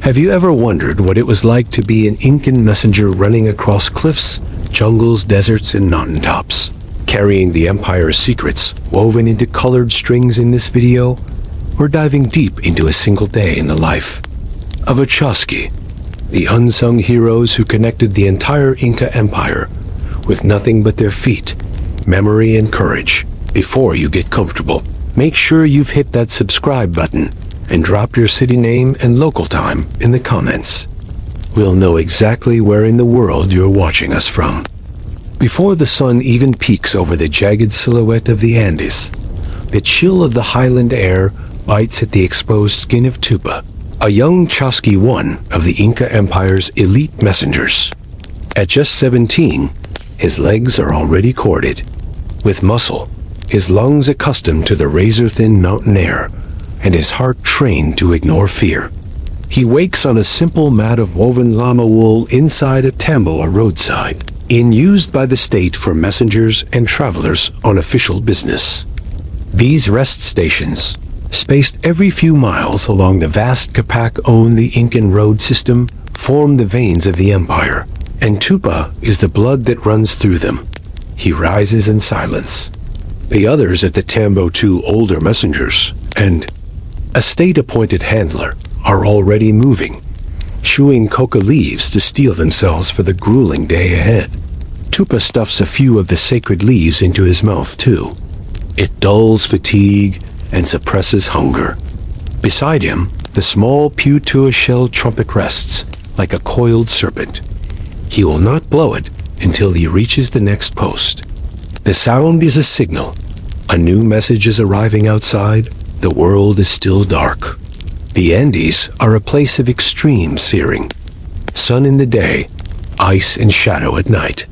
Have you ever wondered what it was like to be an Incan messenger running across cliffs, jungles, deserts, and mountaintops, carrying the Empire's secrets woven into colored strings? In this video, we're diving deep into a single day in the life of a chasquis, the unsung heroes who connected the entire Inca Empire with nothing but their feet, memory, and courage. Before you get comfortable, make sure you've hit that subscribe button and drop your city name and local time in the comments. We'll know exactly where in the world you're watching us from. Before the sun even peeks over the jagged silhouette of the Andes, the chill of the highland air bites at the exposed skin of Tupa, a young chasquis, one of the Inca Empire's elite messengers. At just 17, his legs are already corded with muscle, his lungs accustomed to the razor-thin mountain air, and his heart trained to ignore fear. He wakes on a simple mat of woven llama wool inside a tambo, a roadside inn used by the state for messengers and travelers on official business. These rest stations, spaced every few miles along the vast Capac-owned the Incan road system, form the veins of the empire, and Tupa is the blood that runs through them. He rises in silence. The others at the tambo, two older messengers and a state-appointed handler, are already moving, chewing coca leaves to steel themselves for the grueling day ahead. Tupa stuffs a few of the sacred leaves into his mouth too. It dulls fatigue and suppresses hunger. Beside him, the small pew-to-a-shell trumpet rests like a coiled serpent. He will not blow it until he reaches the next post. The sound is a signal. A new message is arriving outside. The world is still dark. The Andes are a place of extreme searing. Sun in the day, ice and shadow at night.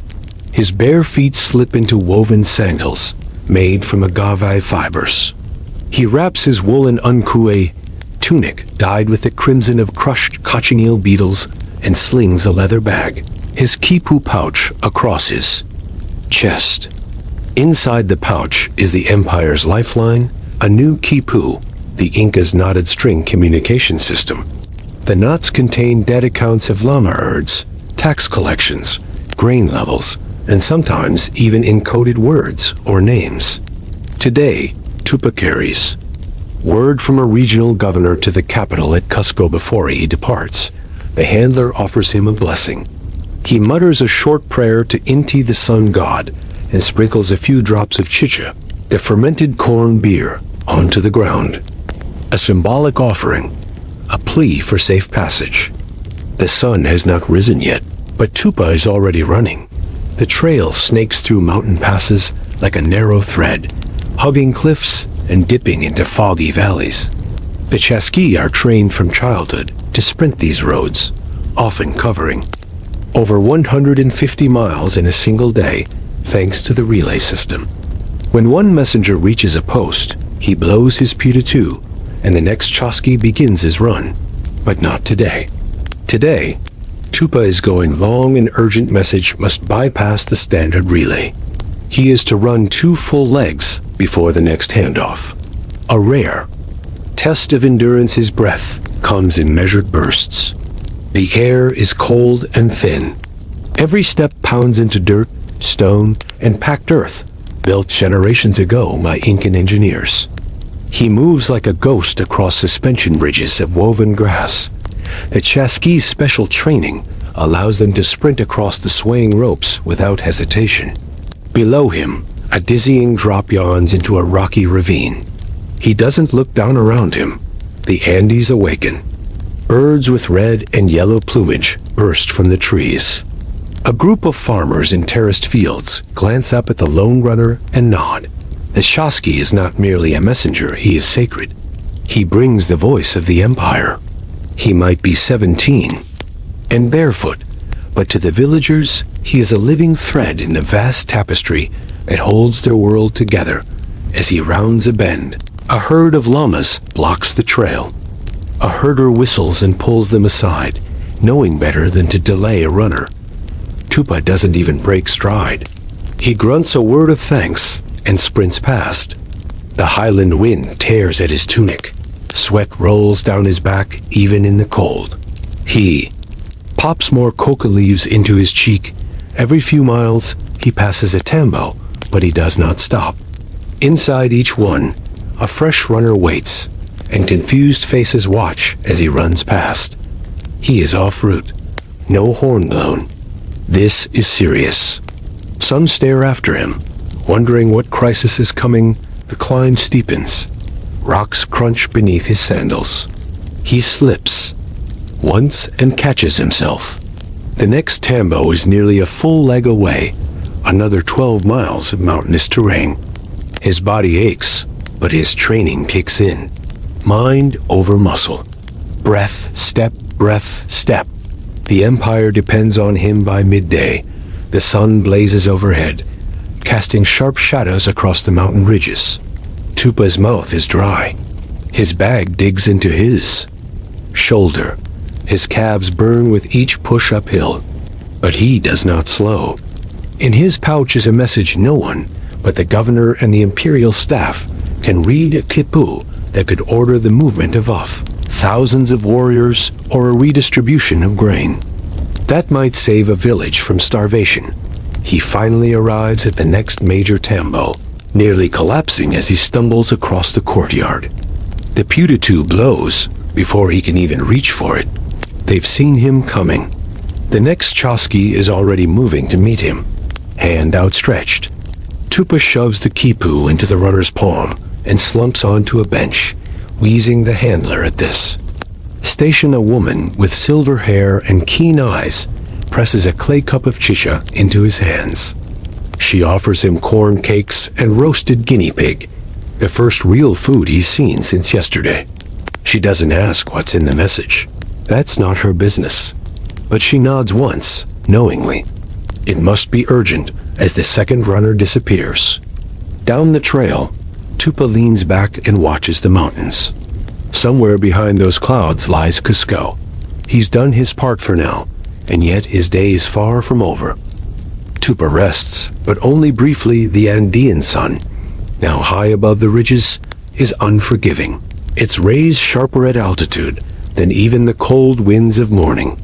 His bare feet slip into woven sandals made from agave fibers. He wraps his woolen unque tunic dyed with the crimson of crushed cochineal beetles and slings a leather bag, his quipu pouch, across his chest. Inside the pouch is the Empire's lifeline, a new quipu, the Inca's knotted string communication system. The knots contain dead accounts of llama herds, tax collections, grain levels, and sometimes even encoded words or names. Today, Tupa carries word from a regional governor to the capital at Cusco. Before he departs, the handler offers him a blessing. He mutters a short prayer to Inti, the sun god, and sprinkles a few drops of chicha, the fermented corn beer, onto the ground. A symbolic offering, a plea for safe passage. The sun has not risen yet, but Tupa is already running. The trail snakes through mountain passes like a narrow thread, hugging cliffs and dipping into foggy valleys. The chasquis are trained from childhood to sprint these roads, often covering over 150 miles in a single day, thanks to the relay system. When one messenger reaches a post, he blows his pew-to-two, and the next chasquis begins his run. But not today. Today, Tupa is going long. An urgent message must bypass the standard relay. He is to run 2 full legs before the next handoff. A rare test of endurance. His breath comes in measured bursts. The air is cold and thin. Every step pounds into dirt, stone, and packed earth, built generations ago by Incan engineers. He moves like a ghost across suspension bridges of woven grass. The chasquis' special training allows them to sprint across the swaying ropes without hesitation. Below him, a dizzying drop yawns into a rocky ravine. He doesn't look down around him. The Andes awaken. Birds with red and yellow plumage burst from the trees. A group of farmers in terraced fields glance up at the lone runner and nod. The chasquis is not merely a messenger, he is sacred. He brings the voice of the empire. He might be 17 and barefoot, but to the villagers, he is a living thread in the vast tapestry that holds their world together. As he rounds a bend, a herd of llamas blocks the trail. A herder whistles and pulls them aside, knowing better than to delay a runner. Tupa doesn't even break stride. He grunts a word of thanks and sprints past. The highland wind tears at his tunic. Sweat rolls down his back even in the cold. He pops more coca leaves into his cheek. Every few miles, he passes a tambo, but he does not stop. Inside each one, a fresh runner waits, and confused faces watch as he runs past. He is off route. No horn blown. This is serious. Some stare after him, wondering what crisis is coming. The climb steepens. Rocks crunch beneath his sandals. He slips once and catches himself. The next tambo is nearly a full leg away, another 12 miles of mountainous terrain. His body aches, but his training kicks in. Mind over muscle. Breath, step, breath, step. The Empire depends on him by midday. The sun blazes overhead, casting sharp shadows across the mountain ridges. Tupa's mouth is dry. His bag digs into his shoulder. His calves burn with each push uphill. But he does not slow. In his pouch is a message no one but the governor and the imperial staff can read, a quipu that could order the movement of thousands of warriors or a redistribution of grain. That might save a village from starvation. He finally arrives at the next major tambo, nearly collapsing as he stumbles across the courtyard. The putative blows before he can even reach for it. They've seen him coming. The next chasquis is already moving to meet him, hand outstretched. Tupa shoves the quipu into the runner's palm and slumps onto a bench, wheezing the handler at this. Station a woman with silver hair and keen eyes presses a clay cup of chicha into his hands. She offers him corn cakes and roasted guinea pig, the first real food he's seen since yesterday. She doesn't ask what's in the message. That's not her business. But she nods once, knowingly. It must be urgent as the second runner disappears. Down the trail, Tupa leans back and watches the mountains. Somewhere behind those clouds lies Cusco. He's done his part for now, and yet his day is far from over. Tupa rests, but only briefly. The Andean sun, now high above the ridges, is unforgiving. Its rays sharper at altitude than even the cold winds of morning.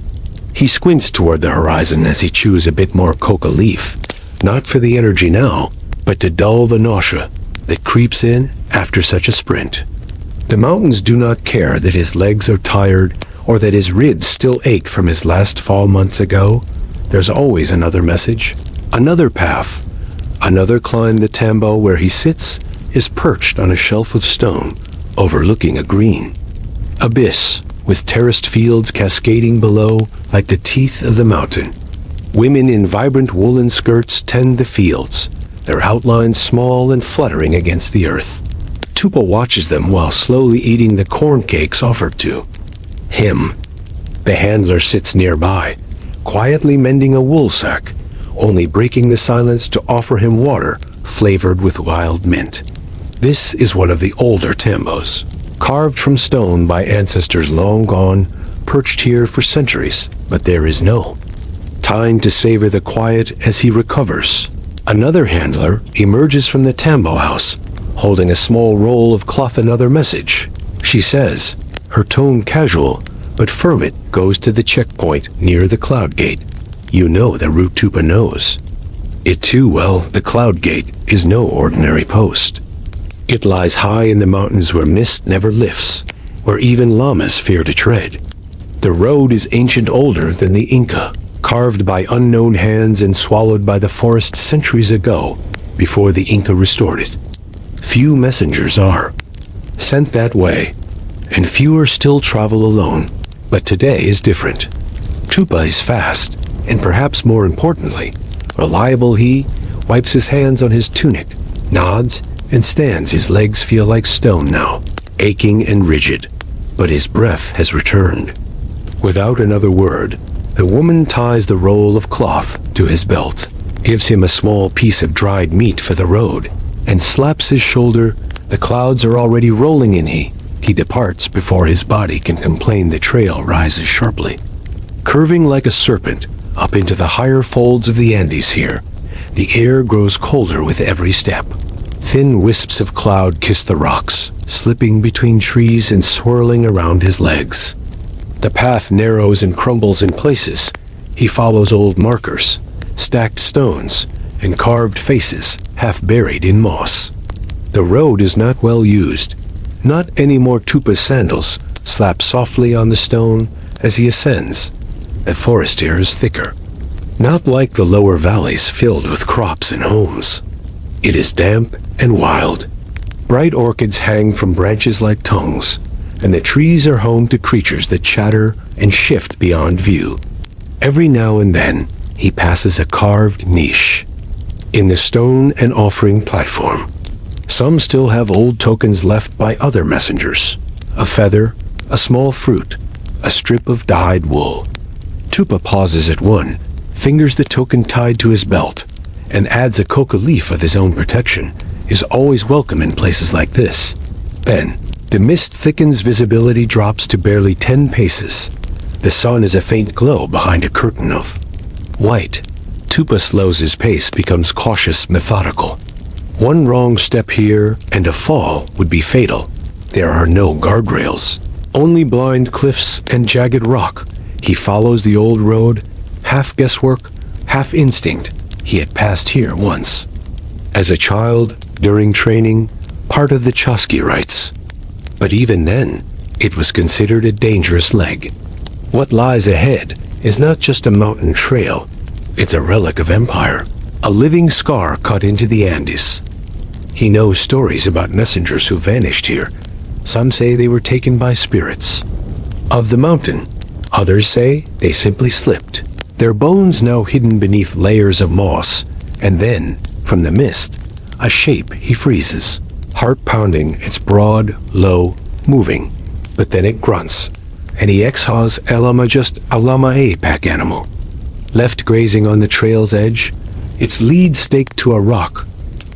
He squints toward the horizon as he chews a bit more coca leaf, not for the energy now, but to dull the nausea that creeps in after such a sprint. The mountains do not care that his legs are tired or that his ribs still ache from his last fall months ago. There's always another message, another path, another climb. The tambo where he sits is perched on a shelf of stone, overlooking a green abyss with terraced fields cascading below like the teeth of the mountain. Women in vibrant woolen skirts tend the fields, their outlines small and fluttering against the earth. Tupa watches them while slowly eating the corn cakes offered to him. The handler sits nearby, quietly mending a wool sack, only breaking the silence to offer him water flavored with wild mint. This is one of the older tambos, carved from stone by ancestors long gone, perched here for centuries, but there is no time to savor the quiet as he recovers. Another handler emerges from the tambo house, holding a small roll of cloth. Another message, she says, her tone casual, but firm. It goes to the checkpoint near the cloud gate. You know the route. Tupa knows it too well. The cloud gate is no ordinary post. It lies high in the mountains where mist never lifts, where even llamas fear to tread. The road is ancient, older than the Inca, carved by unknown hands and swallowed by the forest centuries ago, before the Inca restored it. Few messengers are sent that way, and fewer still travel alone. But today is different. Tupa is fast, and perhaps more importantly, reliable. He wipes his hands on his tunic, nods, and stands. His legs feel like stone now, aching and rigid, but his breath has returned. Without another word, the woman ties the roll of cloth to his belt, gives him a small piece of dried meat for the road, and slaps his shoulder. The clouds are already rolling in. He departs before his body can complain. The trail rises sharply, curving like a serpent up into the higher folds of the Andes here. The air grows colder with every step. Thin wisps of cloud kiss the rocks, slipping between trees and swirling around his legs. The path narrows and crumbles in places. He follows old markers, stacked stones, and carved faces half buried in moss. The road is not well used. Not any more Tupa's sandals slap softly on the stone as he ascends. The forest here is thicker. Not like the lower valleys filled with crops and homes. It is damp and wild. Bright orchids hang from branches like tongues, and the trees are home to creatures that chatter and shift beyond view. Every now and then, he passes a carved niche in the stone and offering platform. Some still have old tokens left by other messengers. A feather, a small fruit, a strip of dyed wool. Tupa pauses at one, fingers the token tied to his belt, and adds a coca leaf of his own protection. Is always welcome in places like this. Then, the mist thickens, visibility drops to barely 10 paces. The sun is a faint glow behind a curtain of white. Tupa slows his pace, becomes cautious, methodical. One wrong step here and a fall would be fatal. There are no guardrails, only blind cliffs and jagged rock. He follows the old road, half guesswork, half instinct. He had passed here once. As a child, during training, part of the chasquis rites. But even then, it was considered a dangerous leg. What lies ahead is not just a mountain trail. It's a relic of empire, a living scar cut into the Andes. He knows stories about messengers who vanished here. Some say they were taken by spirits of the mountain. Others say they simply slipped, their bones now hidden beneath layers of moss. And then, from the mist, a shape he freezes, heart pounding, it's broad, low, moving. But then it grunts, and he exhales a lama pack animal. Left grazing on the trail's edge, its lead staked to a rock,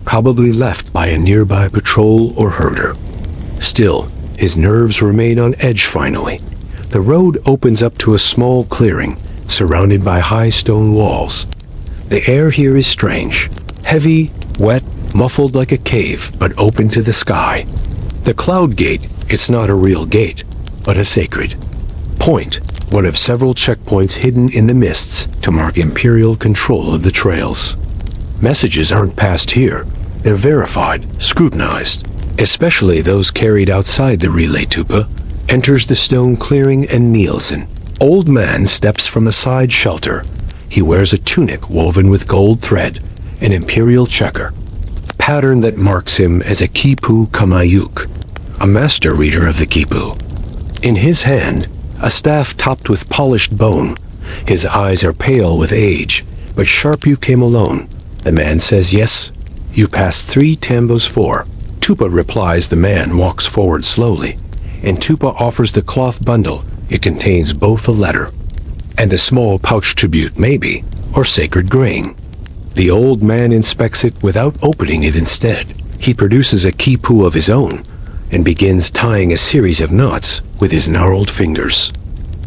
probably left by a nearby patrol or herder. Still, his nerves remain on edge finally. The road opens up to a small clearing, surrounded by high stone walls. The air here is strange, heavy, wet, muffled like a cave, but open to the sky. The cloud gate, it's not a real gate, but a sacred point, one of several checkpoints hidden in the mists to mark imperial control of the trails. Messages aren't passed here. They're verified, scrutinized, especially those carried outside the relay. Tupa enters the stone clearing and kneels. An old man steps from a side shelter. He wears a tunic woven with gold thread, an imperial checker, pattern that marks him as a quipu kamayuk, a master reader of the quipu. In his hand, a staff topped with polished bone. His eyes are pale with age, but sharp. You came alone. The man says yes. You passed 3 tambos 4. Tupa replies. The man walks forward slowly, and Tupa offers the cloth bundle. It contains both a letter and a small pouch tribute, maybe, or sacred grain. The old man inspects it without opening it. Instead, he produces a quipu of his own and begins tying a series of knots with his gnarled fingers.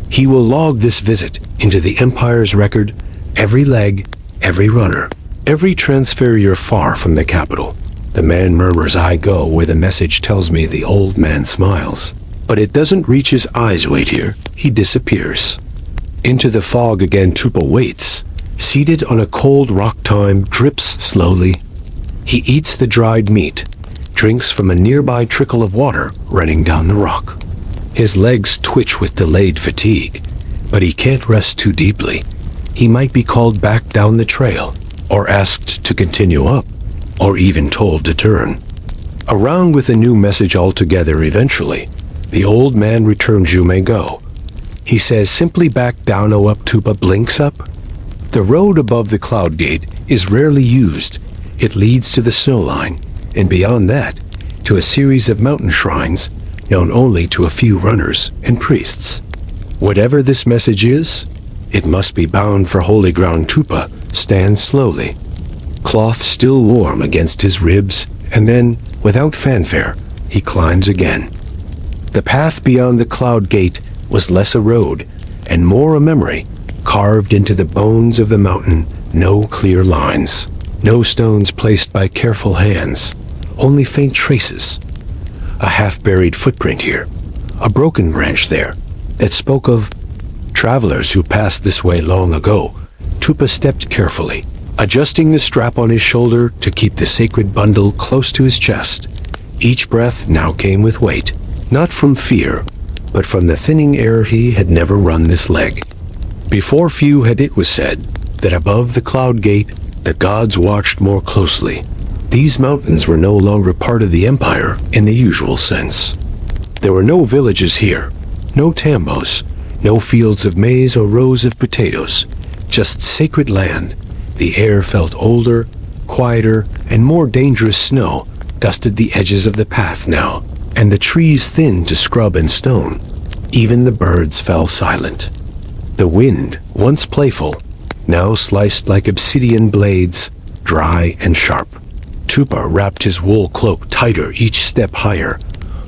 He will log this visit into the Empire's record, every leg, every runner, every transfer. You're far from the capital. The man murmurs, I go where the message tells me. The old man smiles, but it doesn't reach his eyes. Wait here. He disappears into the fog again. Tupa waits, seated on a cold rock. Time drips slowly. He eats the dried meat, drinks from a nearby trickle of water running down the rock. His legs twitch with delayed fatigue, but he can't rest too deeply. He might be called back down the trail, or asked to continue up, or even told to turn around with a new message altogether. Eventually, the old man returns. You may go. He says simply, back down. Oh, up. Tupa blinks up. The road above the cloud gate is rarely used. It leads to the snow line, and beyond that, to a series of mountain shrines known only to a few runners and priests. Whatever this message is, it must be bound for holy ground. Tupa stands slowly, cloth still warm against his ribs, and then, without fanfare, he climbs again. The path beyond the cloud gate was less a road and more a memory, carved into the bones of the mountain. No clear lines, no stones placed by careful hands, only faint traces. A half-buried footprint here, a broken branch there, that spoke of travelers who passed this way long ago. Tupa stepped carefully, adjusting the strap on his shoulder to keep the sacred bundle close to his chest. Each breath now came with weight, not from fear, but from the thinning air. He had never run this leg before. Few had it was said that above the cloud gate the gods watched more closely. These mountains were no longer part of the empire in the usual sense. There were no villages here, no tambos, no fields of maize or rows of potatoes, just sacred land. The air felt older, quieter, and more dangerous. Snow dusted the edges of the path now, and the trees thinned to scrub and stone. Even the birds fell silent. The wind, once playful, now sliced like obsidian blades, dry and sharp. Tupa wrapped his wool cloak tighter each step higher,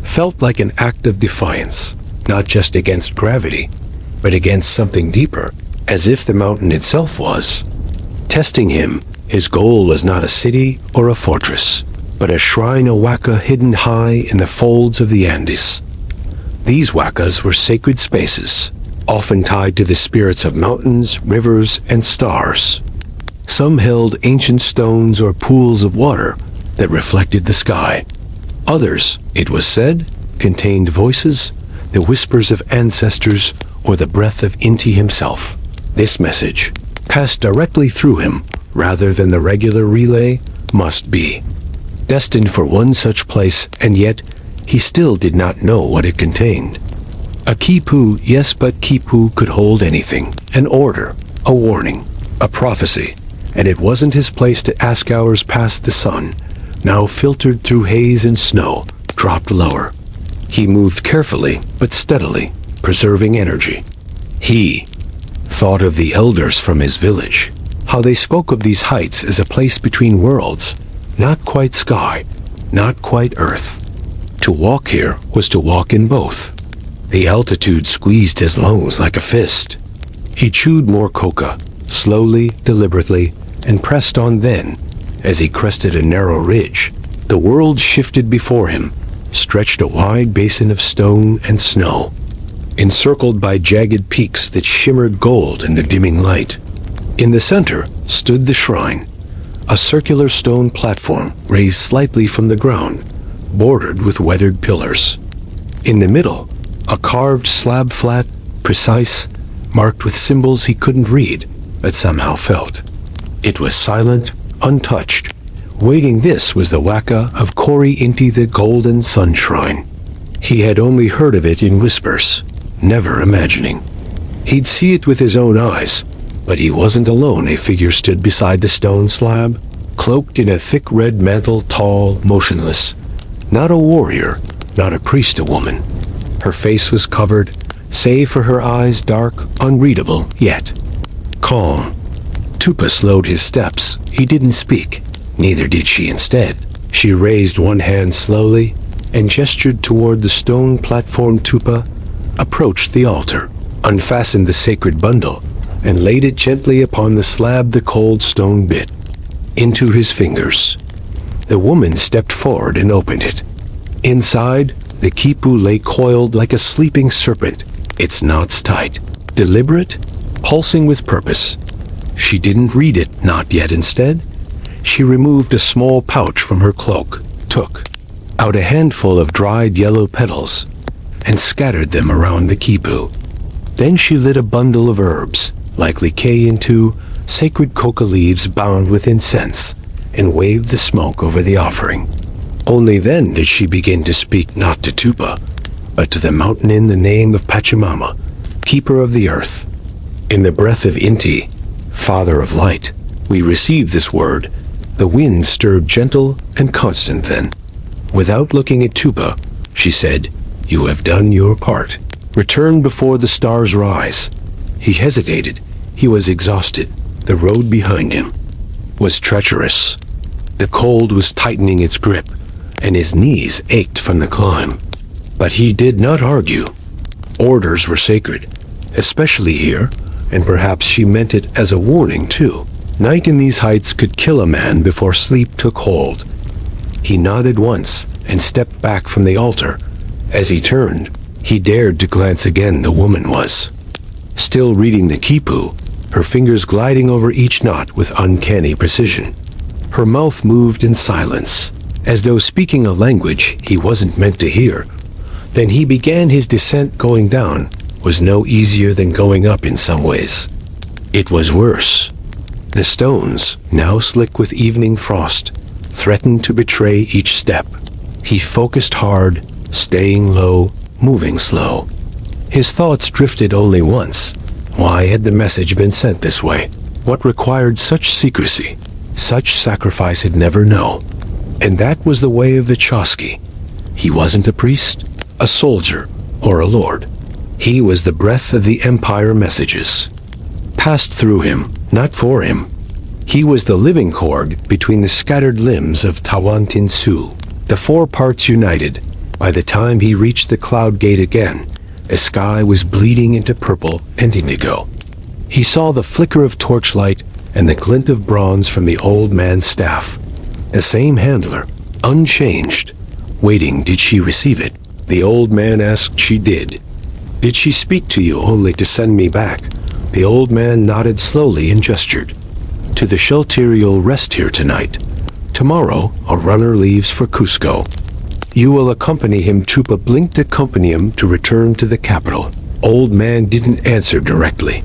felt like an act of defiance, not just against gravity, but against something deeper, as if the mountain itself was testing him. His goal was not a city or a fortress, but a shrine, a waka hidden high in the folds of the Andes. These wakas were sacred spaces, often tied to the spirits of mountains, rivers, and stars. Some held ancient stones or pools of water that reflected the sky. Others, it was said, contained voices, the whispers of ancestors, or the breath of Inti himself. This message, passed directly through him rather than the regular relay, must be destined for one such place, and yet he still did not know what it contained. A quipu, yes, but quipu could hold anything. An order, a warning, a prophecy, and it wasn't his place to ask. Hours past the sun, now filtered through haze and snow, dropped lower. He moved carefully but steadily, preserving energy. He thought of the elders from his village, how they spoke of these heights as a place between worlds, not quite sky, not quite earth. To walk here was to walk in both. The altitude squeezed his lungs like a fist. He chewed more coca, slowly, deliberately, and pressed on. Then, as he crested a narrow ridge, the world shifted before him, stretched a wide basin of stone and snow, encircled by jagged peaks that shimmered gold in the dimming light. In the center stood the shrine, a circular stone platform raised slightly from the ground, bordered with weathered pillars. In the middle, a carved slab, flat, precise, marked with symbols he couldn't read, but somehow felt. It was silent, untouched, waiting. This was the waka of Kori Inti, the Golden Sun Shrine. He had only heard of it in whispers, never imagining he'd see it with his own eyes. But he wasn't alone. A figure stood beside the stone slab, cloaked in a thick red mantle, tall, motionless. Not a warrior, not a priest, a woman. Her face was covered, save for her eyes, dark, unreadable, yet calm. Tupa slowed his steps. He didn't speak, neither did she. Instead, she raised one hand slowly and gestured toward the stone platform. Tupa approached the altar, unfastened the sacred bundle, and laid it gently upon the slab. The cold stone bit into his fingers. The woman stepped forward and opened it. Inside, the quipu lay coiled like a sleeping serpent, its knots tight, deliberate, pulsing with purpose. She didn't read it, not yet. Instead, she removed a small pouch from her cloak, took out a handful of dried yellow petals, and scattered them around the quipu. Then she lit a bundle of herbs, likely K, into sacred coca leaves bound with incense, and waved the smoke over the offering. Only then did she begin to speak, not to Tupa, but to the mountain, in the name of Pachamama, keeper of the earth. In the breath of Inti, father of light, we receive this word. The wind stirred, gentle and constant. Then, without looking at Tupa, she said, "You have done your part. Return before the stars rise." He hesitated. He was exhausted. The road behind him was treacherous. The cold was tightening its grip, and his knees ached from the climb. But he did not argue. Orders were sacred, especially here, and perhaps she meant it as a warning too. Night in these heights could kill a man before sleep took hold. He nodded once and stepped back from the altar. As he turned, He dared to glance again. The woman was still reading the quipu, her fingers gliding over each knot with uncanny precision. Her mouth moved in silence, as though speaking a language he wasn't meant to hear. Then he began his descent. Going down was no easier than going up in some ways. It was worse. The stones, now slick with evening frost, threatened to betray each step. He focused hard, staying low, moving slow. His thoughts drifted only once. Why had the message been sent this way? What required such secrecy? Such sacrifice he'd never know. And that was the way of the chasquis. He wasn't a priest, a soldier, or a lord. He was the breath of the Empire. Messages passed through him, not for him. He was the living cord between the scattered limbs of Tawantinsuyu, the four parts united. By the time he reached the cloud gate again, the sky was bleeding into purple and indigo. He saw the flicker of torchlight and the glint of bronze from the old man's staff. The same handler, unchanged, waiting. Did she receive it? The old man asked. She did. Did she speak to you only to send me back? The old man nodded slowly and gestured. To the shelter. You'll rest here tonight. Tomorrow, a runner leaves for Cusco. You will accompany him. Tupa blinked. Accompany him to return to the capital. Old man didn't answer directly.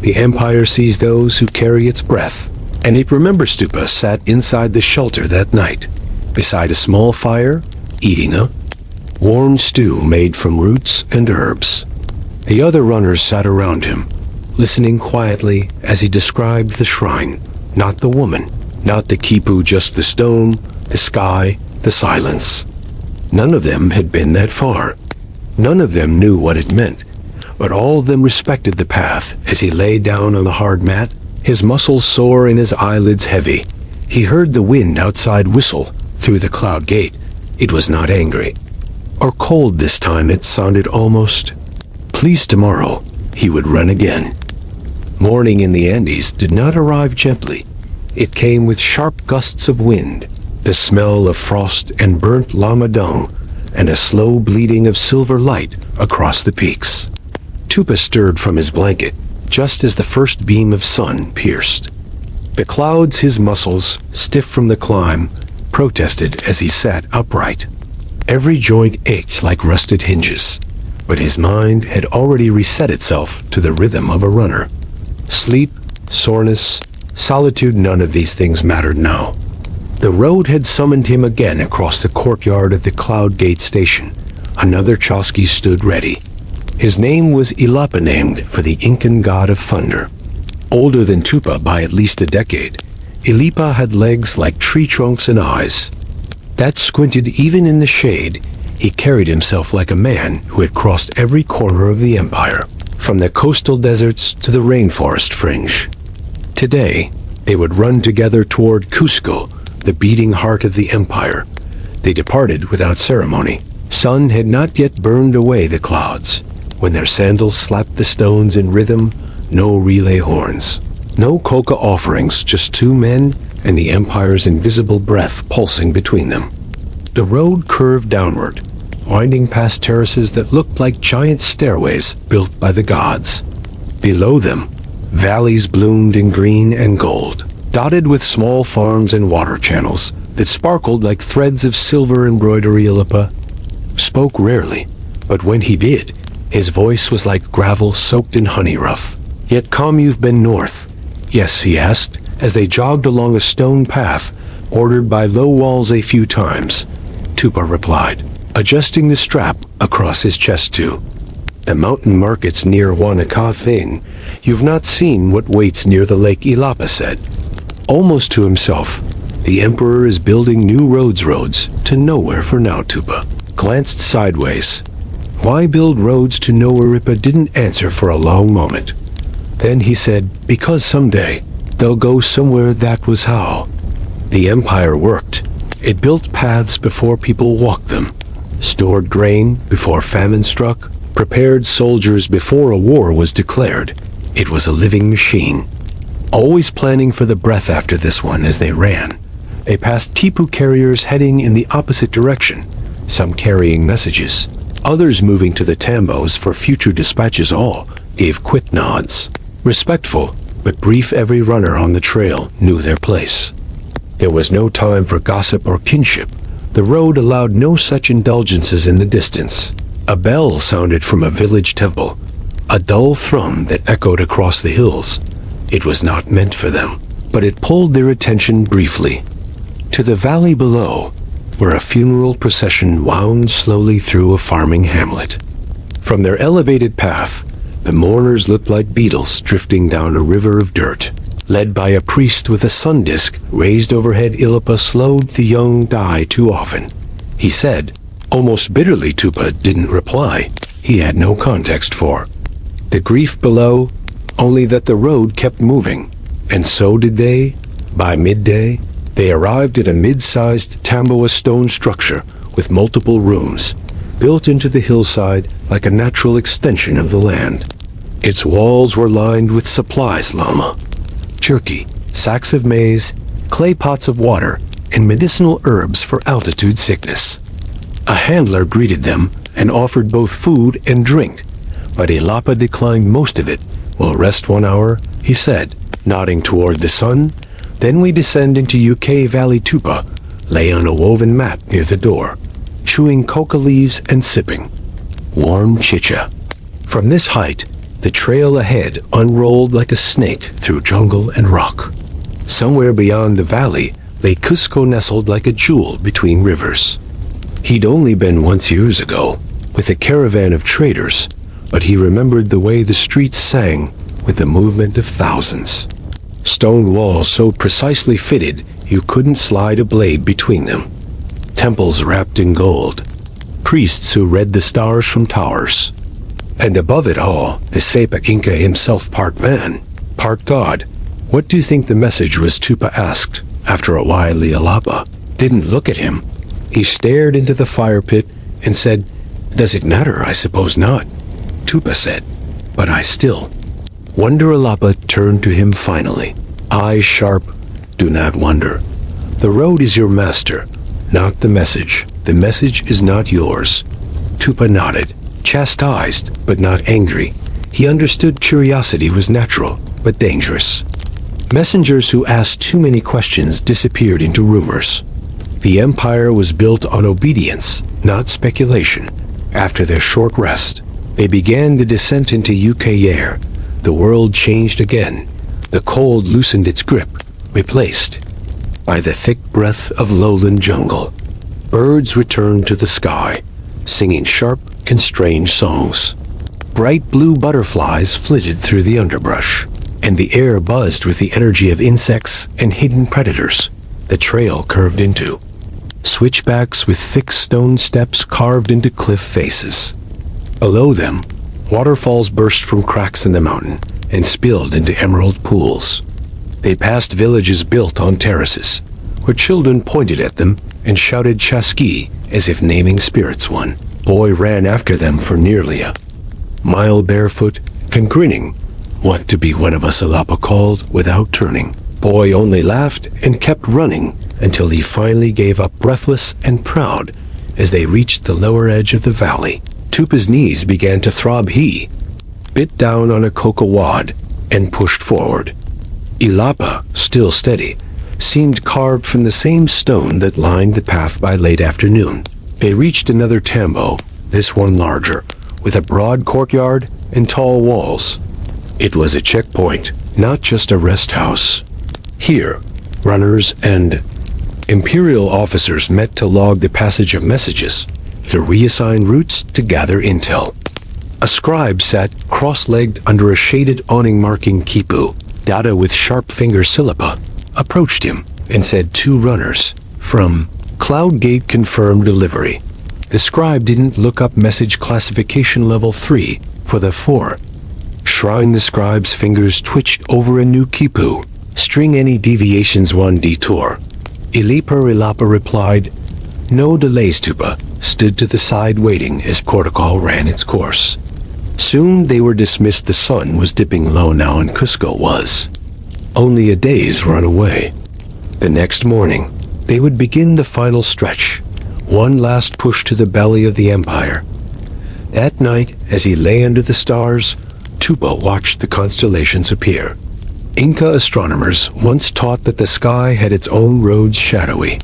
The Empire sees those who carry its breath. And he remembers Tupa sat inside the shelter that night, beside a small fire, eating a warm stew made from roots and herbs. The other runners sat around him, listening quietly as he described the shrine. Not the woman, not the quipu, just the stone, the sky, the silence. None of them had been that far. None of them knew what it meant, but all of them respected the path. As he lay down on the hard mat, his muscles sore and his eyelids heavy, he heard the wind outside whistle through the cloud gate. It was not angry or cold this time. It sounded almost pleased. Tomorrow he would run again. Morning in the Andes did not arrive gently. It came with sharp gusts of wind, the smell of frost and burnt llama dung, and a slow bleeding of silver light across the peaks. Tupa stirred from his blanket just as the first beam of sun pierced the clouds. His muscles, stiff from the climb, protested as he sat upright. Every joint ached like rusted hinges, but his mind had already reset itself to the rhythm of a runner. Sleep, soreness, solitude, none of these things mattered now. The road had summoned him again across the courtyard of the Cloud Gate station. Another chasquis stood ready. His name was Ilapa, named for the Incan god of thunder. Older than Tupa by at least a decade, Ilipa had legs like tree trunks and eyes that squinted even in the shade. He carried himself like a man who had crossed every corner of the empire, from the coastal deserts to the rainforest fringe. Today, they would run together toward Cusco, the beating heart of the empire. They departed without ceremony. Sun had not yet burned away the clouds. When their sandals slapped the stones in rhythm, no relay horns, no coca offerings, just two men and the empire's invisible breath pulsing between them. The road curved downward, winding past terraces that looked like giant stairways built by the gods. Below them, valleys bloomed in green and gold, dotted with small farms and water channels that sparkled like threads of silver embroidery. Ilipa spoke rarely, but when he did, his voice was like gravel soaked in honey rough. Yet calm. You've been north? Yes, he asked, as they jogged along a stone path bordered by low walls a few times. Tupa replied, adjusting the strap across his chest too. The mountain markets near Wanaka thing. You've not seen what waits near the lake, Ilapa said. Almost to himself, the emperor is building new roads to nowhere for now. Tupa glanced sideways. Why build roads to nowhere? Ilipa didn't answer for a long moment. Then he said, because someday they'll go somewhere. That was how the empire worked. It built paths before people walked them, stored grain before famine struck, prepared soldiers before a war was declared. It was a living machine, always planning for the breath after this one. As they ran, they passed quipu carriers heading in the opposite direction, some carrying messages, Others moving to the tambos for future dispatches all gave quick nods. Respectful, but brief, every runner on the trail knew their place. There was no time for gossip or kinship. The road allowed no such indulgences in the distance. A bell sounded from a village temple, a dull thrum that echoed across the hills. It was not meant for them, but it pulled their attention briefly. To the valley below, where a funeral procession wound slowly through a farming hamlet. From their elevated path, the mourners looked like beetles drifting down a river of dirt. Led by a priest with a sun disk raised overhead, Ilapa slowed the young die too often. He said, almost bitterly. Tupa didn't reply. He had no context for the grief below, only that the road kept moving. And so did they. By midday, they arrived at a mid-sized tamboa stone structure with multiple rooms, built into the hillside like a natural extension of the land. Its walls were lined with supplies: llama, jerky, sacks of maize, clay pots of water, and medicinal herbs for altitude sickness. A handler greeted them and offered both food and drink, but Ilapa declined most of it. "We'll rest 1 hour," he said, nodding toward the sun. "Then we descend into UK Valley." Tupa lay on a woven mat near the door, chewing coca leaves and sipping warm chicha. From this height, the trail ahead unrolled like a snake through jungle and rock. Somewhere beyond the valley lay Cusco, nestled like a jewel between rivers. He'd only been once years ago, with a caravan of traders, but he remembered the way the streets sang with the movement of thousands. Stone walls so precisely fitted you couldn't slide a blade between them. Temples wrapped in gold. Priests who read the stars from towers. And above it all, the Sapa Inca himself, part man, part god. "What do you think the message was?" Tupa asked. After a while, Ilapa didn't look at him. He stared into the fire pit and said, "Does it matter? I suppose not." Tupa said, "But I still wonder." Ilapa turned to him finally, eyes sharp. "Do not wonder. The road is your master, not the message. The message is not yours." Tupa nodded, chastised but not angry. He understood curiosity was natural but dangerous. Messengers who asked too many questions disappeared into rumors. The empire was built on obedience, not speculation. After their short rest, they began the descent into UK air. The world changed again. The cold loosened its grip, replaced by the thick breath of lowland jungle. Birds returned to the sky, singing sharp, constrained songs. Bright blue butterflies flitted through the underbrush, and the air buzzed with the energy of insects and hidden predators. The trail curved into switchbacks with thick stone steps carved into cliff faces. Below them, waterfalls burst from cracks in the mountain and spilled into emerald pools. They passed villages built on terraces, where children pointed at them and shouted chasquis as if naming spirits. One boy ran after them for nearly a mile barefoot and grinning. "Want to be one of us?" Ilapa called without turning. Boy only laughed and kept running until he finally gave up, breathless and proud, as they reached the lower edge of the valley. Tupa's knees began to throb. He bit down on a coca wad and pushed forward. Ilapa, still steady, seemed carved from the same stone that lined the path. By late afternoon, they reached another tambo, this one larger, with a broad courtyard and tall walls. It was a checkpoint, not just a rest house. Here, runners and imperial officers met to log the passage of messages, to reassign routes, to gather intel. A scribe sat cross-legged under a shaded awning marking quipu. Dada, with sharp finger Silapa, approached him and said 2 runners from Cloud Gate confirmed delivery. The scribe didn't look up message classification level 3 for the 4. Shrine. The scribe's fingers twitched over a new quipu. String any deviations 1 detour. Ilapa replied, "No delays." Tupa stood to the side waiting as protocol ran its course. Soon they were dismissed. The sun was dipping low now and Cusco was only a day's run away. The next morning, they would begin the final stretch, one last push to the belly of the empire. At night, as he lay under the stars, Tupa watched the constellations appear. Inca astronomers once taught that the sky had its own roads shadowy,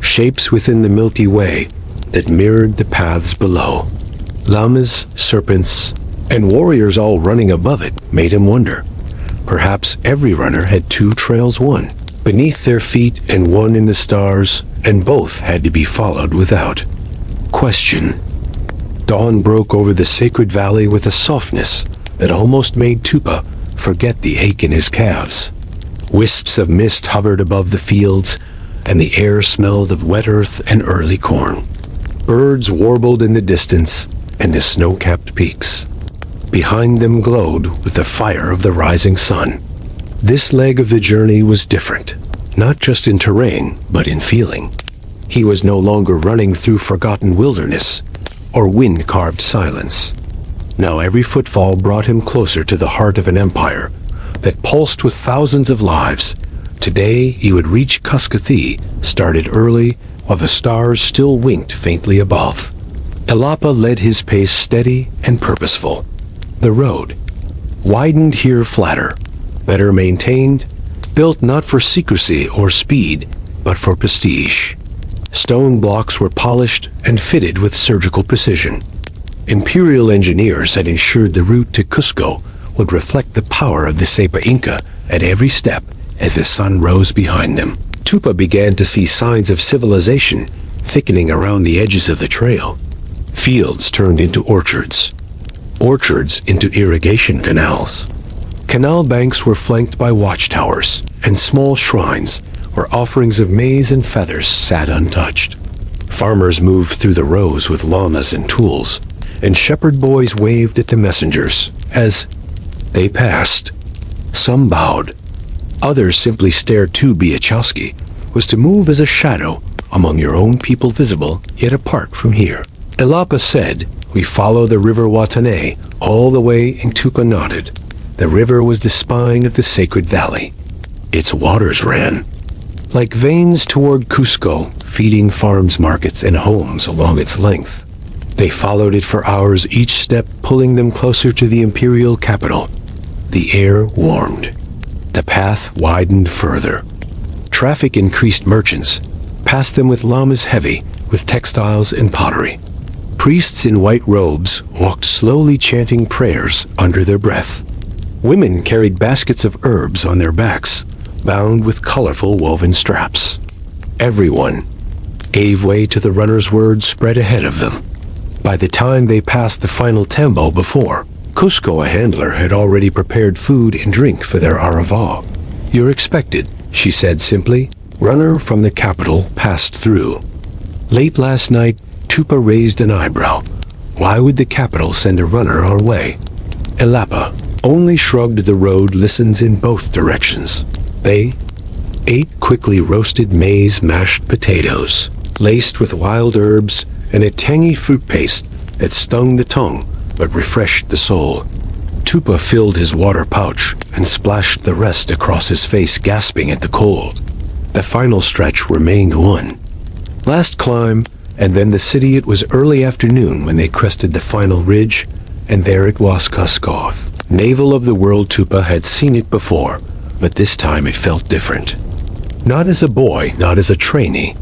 shapes within the Milky Way that mirrored the paths below. Llamas, serpents, and warriors all running above it made him wonder. Perhaps every runner had two trails, one beneath their feet and one in the stars, and both had to be followed without question. Dawn broke over the sacred valley with a softness that almost made Tupa forget the ache in his calves. Wisps of mist hovered above the fields, and the air smelled of wet earth and early corn. Birds warbled in the distance and the snow-capped peaks. Behind them glowed with the fire of the rising sun. This leg of the journey was different, not just in terrain, but in feeling. He was no longer running through forgotten wilderness or wind-carved silence. Now every footfall brought him closer to the heart of an empire that pulsed with thousands of lives. Today he would reach chasquis, started early, while the stars still winked faintly above. Elapa led his pace steady and purposeful. The road, widened here flatter, better maintained, built not for secrecy or speed, but for prestige. Stone blocks were polished and fitted with surgical precision. Imperial engineers had ensured the route to Cusco would reflect the power of the Cepa Inca at every step as the sun rose behind them. Tupa began to see signs of civilization thickening around the edges of the trail. Fields turned into orchards, orchards into irrigation canals. Canal banks were flanked by watchtowers and small shrines where offerings of maize and feathers sat untouched. Farmers moved through the rows with llamas and tools, and shepherd boys waved at the messengers as they passed. Some bowed. Others simply stared. To be a chasquis was to move as a shadow among your own people, visible yet apart from here. Elapa said, "We follow the river Watane all the way," and Tupa nodded. The river was the spine of the sacred valley. Its waters ran like veins toward Cusco, feeding farms, markets, and homes along its length. They followed it for hours, each step pulling them closer to the imperial capital. The air warmed. The path widened further. Traffic increased. Merchants passed them with llamas heavy with textiles and pottery. Priests in white robes walked slowly, chanting prayers under their breath. Women carried baskets of herbs on their backs, bound with colorful woven straps. Everyone gave way to the runner's words spread ahead of them. By the time they passed the final tambo before Cusco, a handler had already prepared food and drink for their arrival. "You're expected," she said simply. Runner from the capital passed through. Late last night, Tupa raised an eyebrow. Why would the capital send a runner our way? Elapa only shrugged. The road listens in both directions. They ate quickly roasted maize, mashed potatoes, laced with wild herbs, and a tangy fruit paste that stung the tongue but refreshed the soul. Tupa filled his water pouch and splashed the rest across his face, gasping at the cold. The final stretch remained one last climb, and then the city. It was early afternoon when they crested the final ridge, and there it was, Cusco. Navel of the world. Tupa had seen it before, but this time it felt different. Not as a boy, not as a trainee,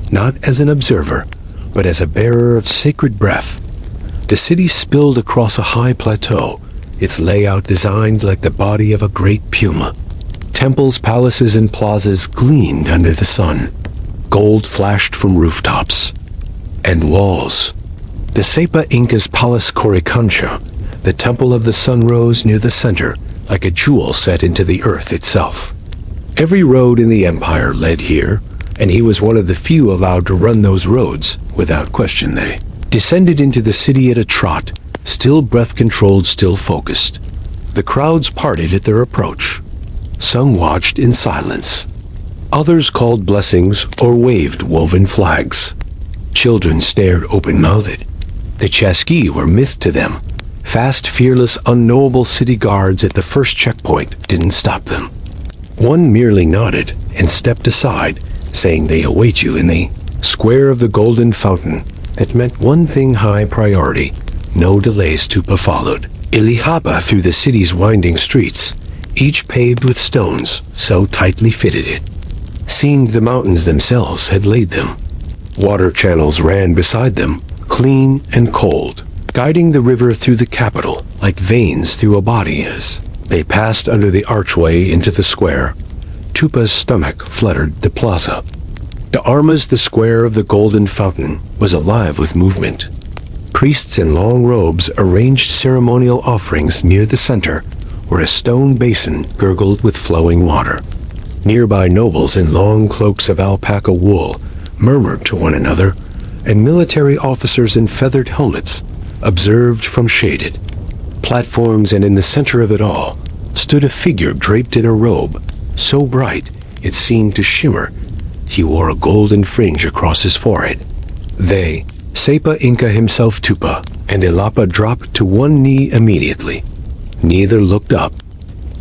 not as an observer, but as a bearer of sacred breath. The city spilled across a high plateau, its layout designed like the body of a great puma. Temples, palaces, and plazas gleamed under the sun. Gold flashed from rooftops and walls. The Cepa Inca's Palace Coricancha, the Temple of the Sun, rose near the center, like a jewel set into the earth itself. Every road in the empire led here, and he was one of the few allowed to run those roads without question. They descended into the city at a trot, still breath-controlled, still focused. The crowds parted at their approach. Some watched in silence. Others called blessings or waved woven flags. Children stared open-mouthed. The chasquis were myth to them. Fast, fearless, unknowable city guards at the first checkpoint didn't stop them. One merely nodded and stepped aside, saying, "They await you in the square of the golden fountain." That meant one thing: high priority. No delays, Tupa followed. Ilihapa through the city's winding streets, each paved with stones so tightly fitted it seemed the mountains themselves had laid them. Water channels ran beside them, clean and cold, guiding the river through the capital like veins through a body. As they passed under the archway into the square, Tupa's stomach fluttered the plaza. The Armas, the square of the golden fountain, was alive with movement. Priests in long robes arranged ceremonial offerings near the center, where a stone basin gurgled with flowing water. Nearby nobles in long cloaks of alpaca wool murmured to one another, and military officers in feathered helmets observed from shaded platforms, and in the center of it all stood a figure draped in a robe so bright it seemed to shimmer. He wore a golden fringe across his forehead. They, Sapa Inca himself, Tupa, and Ilapa dropped to one knee immediately. Neither looked up.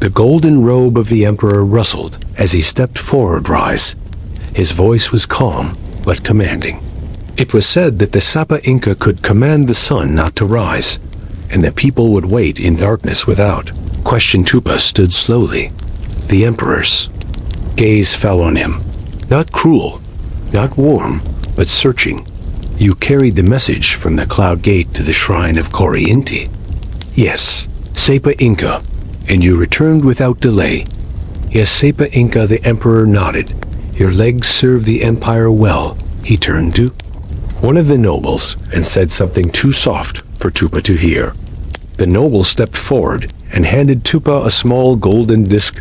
The golden robe of the emperor rustled as he stepped forward. Rise. His voice was calm but commanding. It was said that the Sapa Inca could command the sun not to rise, and that people would wait in darkness without question. Tupa stood slowly. The emperor's gaze fell on him. Not cruel, not warm, but searching. You carried the message from the cloud gate to the shrine of Kori Inti. Yes, Sapa Inca, and you returned without delay. Yes, Sapa Inca, the emperor nodded. Your legs serve the empire well. He turned to one of the nobles and said something too soft for Tupa to hear. The noble stepped forward and handed Tupa a small golden disc,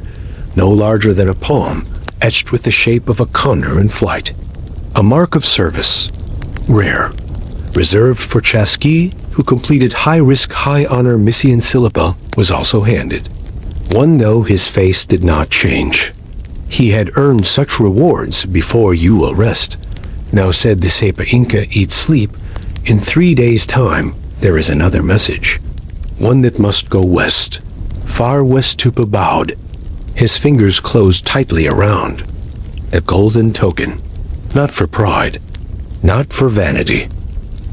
no larger than a palm, etched with the shape of a condor in flight. A mark of service, rare, reserved for chasquis who completed high-risk, high-honor mission Silipa, was also handed. One, though, his face did not change. He had earned such rewards before you arrest. Now, said the Sapa Inca, eat, sleep. In 3 days' time, there is another message. One that must go west. Far west. Tupa bowed. His fingers closed tightly around. A golden token. Not for pride. Not for vanity.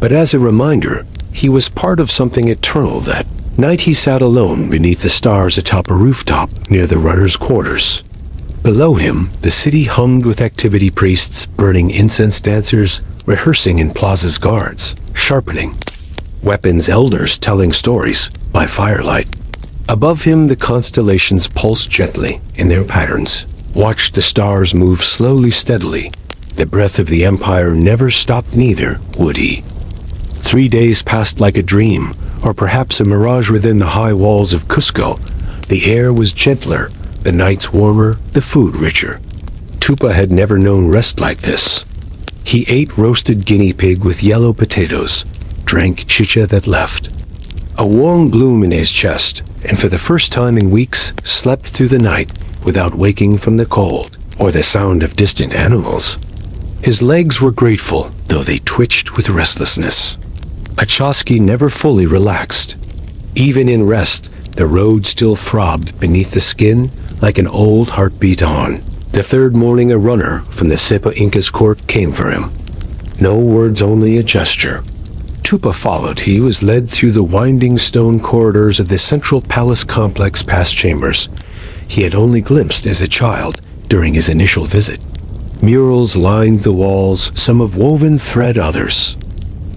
But as a reminder, he was part of something eternal. That night he sat alone beneath the stars atop a rooftop near the runner's quarters. Below him, the city hummed with activity, priests burning incense, dancers rehearsing in plaza's guards, sharpening weapons, elders telling stories by firelight. Above him, the constellations pulsed gently in their patterns, watched the stars move slowly, steadily. The breath of the empire never stopped, neither would he. 3 days passed like a dream, or perhaps a mirage within the high walls of Cusco. The air was gentler, the nights warmer, the food richer. Tupa had never known rest like this. He ate roasted guinea pig with yellow potatoes, drank chicha that left a warm gloom in his chest, and for the first time in weeks slept through the night without waking from the cold or the sound of distant animals. His legs were grateful, though they twitched with restlessness. A chasquis never fully relaxed. Even in rest, the road still throbbed beneath the skin like an old heartbeat. On the third morning, a runner from the Sapa Inca's court came for him. No words, only a gesture. Tupa followed. He was led through the winding stone corridors of the central palace complex, past chambers he had only glimpsed as a child during his initial visit. Murals lined the walls, some of woven thread, others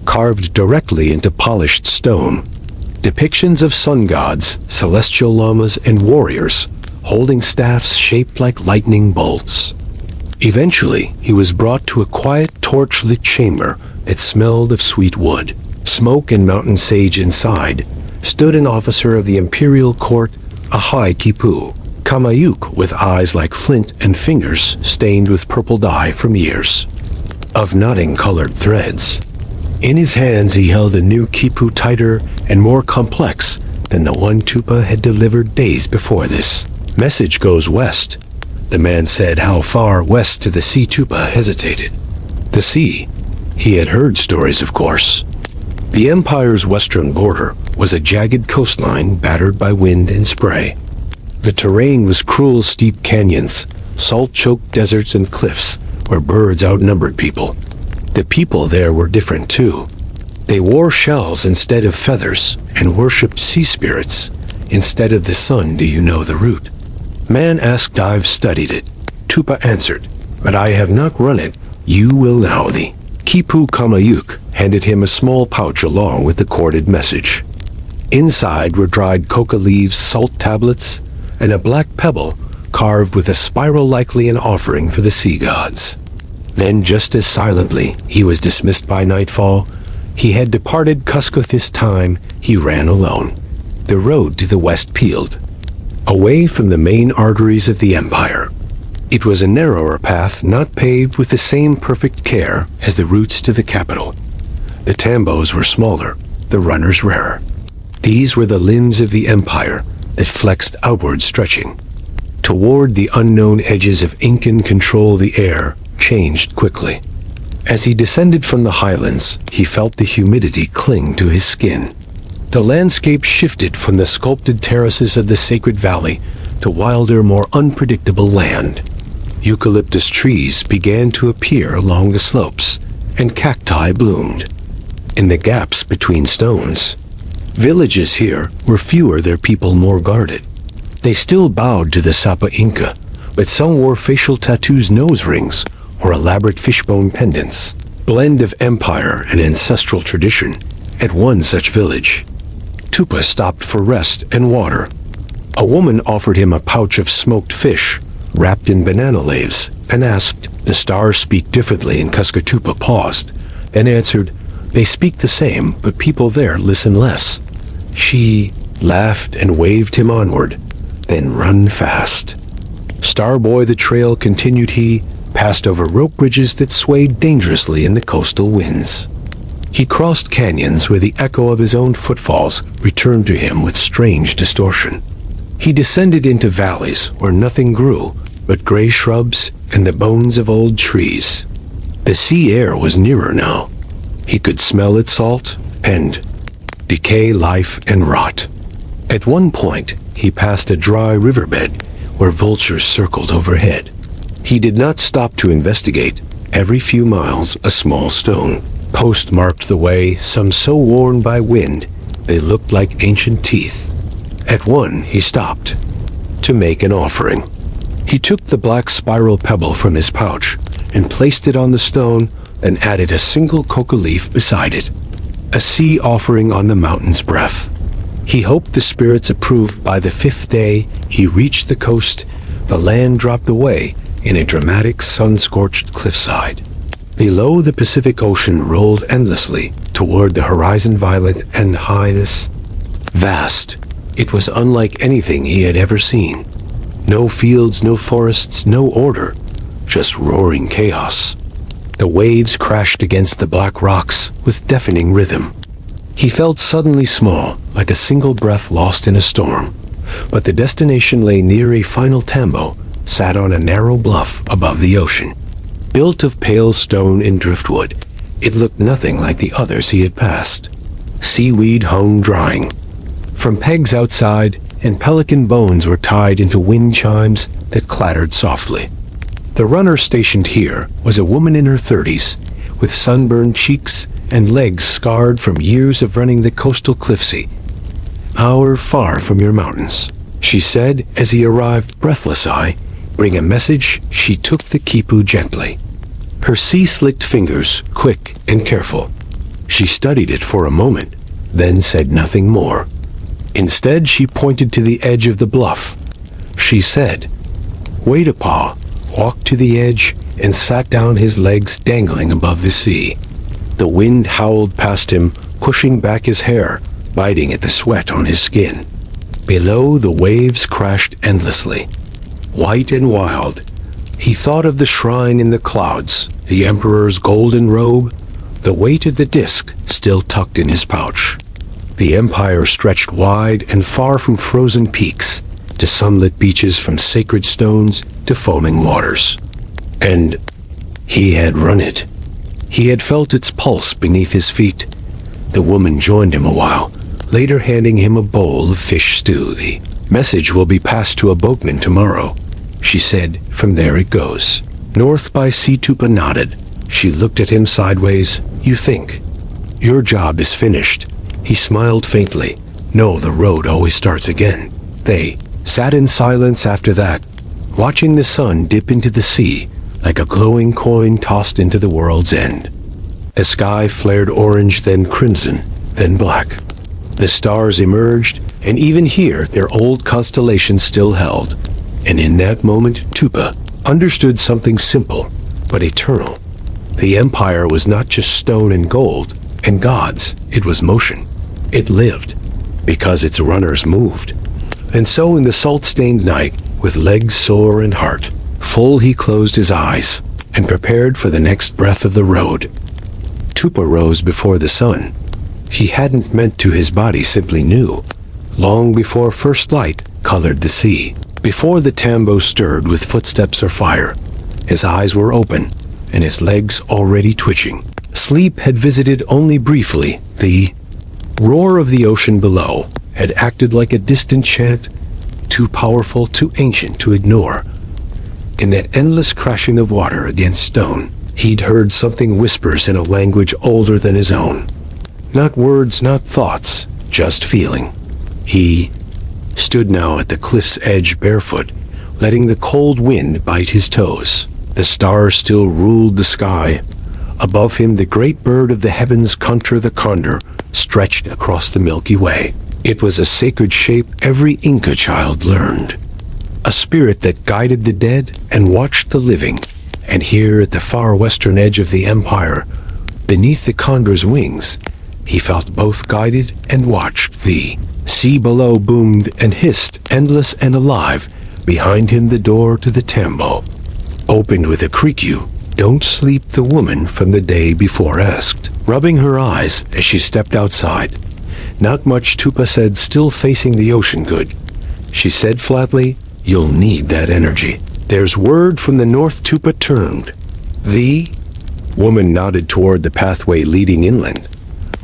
carved directly into polished stone. Depictions of sun gods, celestial llamas, and warriors holding staffs shaped like lightning bolts. Eventually, he was brought to a quiet, torch-lit chamber that smelled of sweet wood, smoke, and mountain sage. Inside stood an officer of the imperial court, a high quipu, Kamayuk, with eyes like flint and fingers stained with purple dye from years of knotting colored threads. In his hands he held a new quipu, tighter and more complex than the one Tupa had delivered days before. This message goes west, the man said. How far west to the sea? Tupa hesitated. The sea? He had heard stories, of course. The empire's western border was a jagged coastline battered by wind and spray. The terrain was cruel, steep canyons, salt-choked deserts, and cliffs where birds outnumbered people. The people there were different too. They wore shells instead of feathers and worshipped sea spirits instead of the sun. Do you know the route? Man asked. I've studied it. Tupa answered, but I have not run it. You will now. The quipu Kamayuk handed him a small pouch along with the corded message. Inside were dried coca leaves, salt tablets, and a black pebble carved with a spiral, likely an offering for the sea gods. Then, just as silently he was dismissed by nightfall, he had departed Cusco. This time he ran alone. The road to the west peeled away from the main arteries of the empire. It was a narrower path, not paved with the same perfect care as the routes to the capital. The tambos were smaller, the runners rarer. These were the limbs of the empire that flexed outward, stretching toward the unknown edges of Incan control. The air changed quickly. As he descended from the highlands, he felt the humidity cling to his skin. The landscape shifted from the sculpted terraces of the sacred valley to wilder, more unpredictable land. Eucalyptus trees began to appear along the slopes, and cacti bloomed in the gaps between stones. Villages here were fewer, their people more guarded. They still bowed to the Sapa Inca, but some wore facial tattoos, nose rings, or elaborate fishbone pendants. Blend of empire and ancestral tradition. At one such village, Tupa stopped for rest and water. A woman offered him a pouch of smoked fish wrapped in banana leaves and asked, "The stars speak differently in Cusco?" Tupa paused, then answered, "They speak the same, but people there listen less." She laughed and waved him onward, then run fast. Starboy, the trail continued. He passed over rope bridges that swayed dangerously in the coastal winds. He crossed canyons where the echo of his own footfalls returned to him with strange distortion. He descended into valleys where nothing grew but gray shrubs and the bones of old trees. The sea air was nearer now. He could smell its salt and decay, life and rot. At one point, he passed a dry riverbed where vultures circled overhead. He did not stop to investigate. Every few miles, a small stone post marked the way, some so worn by wind they looked like ancient teeth. At one, he stopped to make an offering. He took the black spiral pebble from his pouch and placed it on the stone, then added a single coca leaf beside it. A sea offering on the mountain's breath. He hoped the spirits approved. By the fifth day, he reached the coast. The land dropped away in a dramatic sun-scorched cliffside. Below, the Pacific Ocean rolled endlessly toward the horizon, violet and highness. Vast. It was unlike anything he had ever seen. No fields, no forests, no order, just roaring chaos. The waves crashed against the black rocks with deafening rhythm. He felt suddenly small, like a single breath lost in a storm. But the destination lay near. A final tambo sat on a narrow bluff above the ocean. Built of pale stone and driftwood, it looked nothing like the others he had passed. Seaweed hung drying from pegs outside, and pelican bones were tied into wind chimes that clattered softly. The runner stationed here was a woman in her 30s, with sunburned cheeks and legs scarred from years of running the coastal cliffsea. "Hour far from your mountains," she said as he arrived, breathless. "I bring a message." She took the quipu gently, her sea-slicked fingers quick and careful. She studied it for a moment, then said nothing more. Instead, she pointed to the edge of the bluff. She said, "Wait a paw," walked to the edge, and sat down, his legs dangling above the sea. The wind howled past him, pushing back his hair, biting at the sweat on his skin. Below, the waves crashed endlessly, white and wild. He thought of the shrine in the clouds, the emperor's golden robe, the weight of the disk still tucked in his pouch. The empire stretched wide and far, from frozen peaks to sunlit beaches, from sacred stones to foaming waters. And he had run it. He had felt its pulse beneath his feet. The woman joined him a while, later handing him a bowl of fish stew. "The message will be passed to a boatman tomorrow," she said. "From there it goes north by sea." Tupa nodded. She looked at him sideways. "You think Your job is finished." He smiled faintly. "No, the road always starts again." They sat in silence after that, watching the sun dip into the sea like a glowing coin tossed into the world's end. The sky flared orange, then crimson, then black. The stars emerged, and even here their old constellation still held. And in that moment, Tupa understood something simple but eternal. The empire was not just stone and gold and gods, it was motion. It lived because its runners moved. And so in the salt-stained night, with legs sore and heart full, he closed his eyes and prepared for the next breath of the road. Tupa rose before the sun. He hadn't meant to, his body simply knew. Long before first light colored the sea, before the tambos stirred with footsteps or fire, his eyes were open and his legs already twitching. Sleep had visited only briefly. The roar of the ocean below had acted like a distant chant, too powerful, too ancient to ignore. In that endless crashing of water against stone, he'd heard something whispers in a language older than his own. Not words, not thoughts, just feeling. He stood now at the cliff's edge barefoot, letting the cold wind bite his toes. The stars still ruled the sky. Above him, the great bird of the heavens, Contra the condor, stretched across the Milky Way. It was a sacred shape every Inca child learned. A spirit that guided the dead and watched the living. And here at the far western edge of the empire, beneath the condor's wings, he felt both guided and watched. The sea below boomed and hissed, endless and alive. Behind him, the door to the tambo opened with a creak. "Don't sleep," the woman from the day before asked, rubbing her eyes as she stepped outside. "Not much," Tupa said, still facing the ocean. "Good." She said flatly, "You'll need that energy." "There's word from the north," Tupa turned. "The woman nodded toward the pathway leading inland.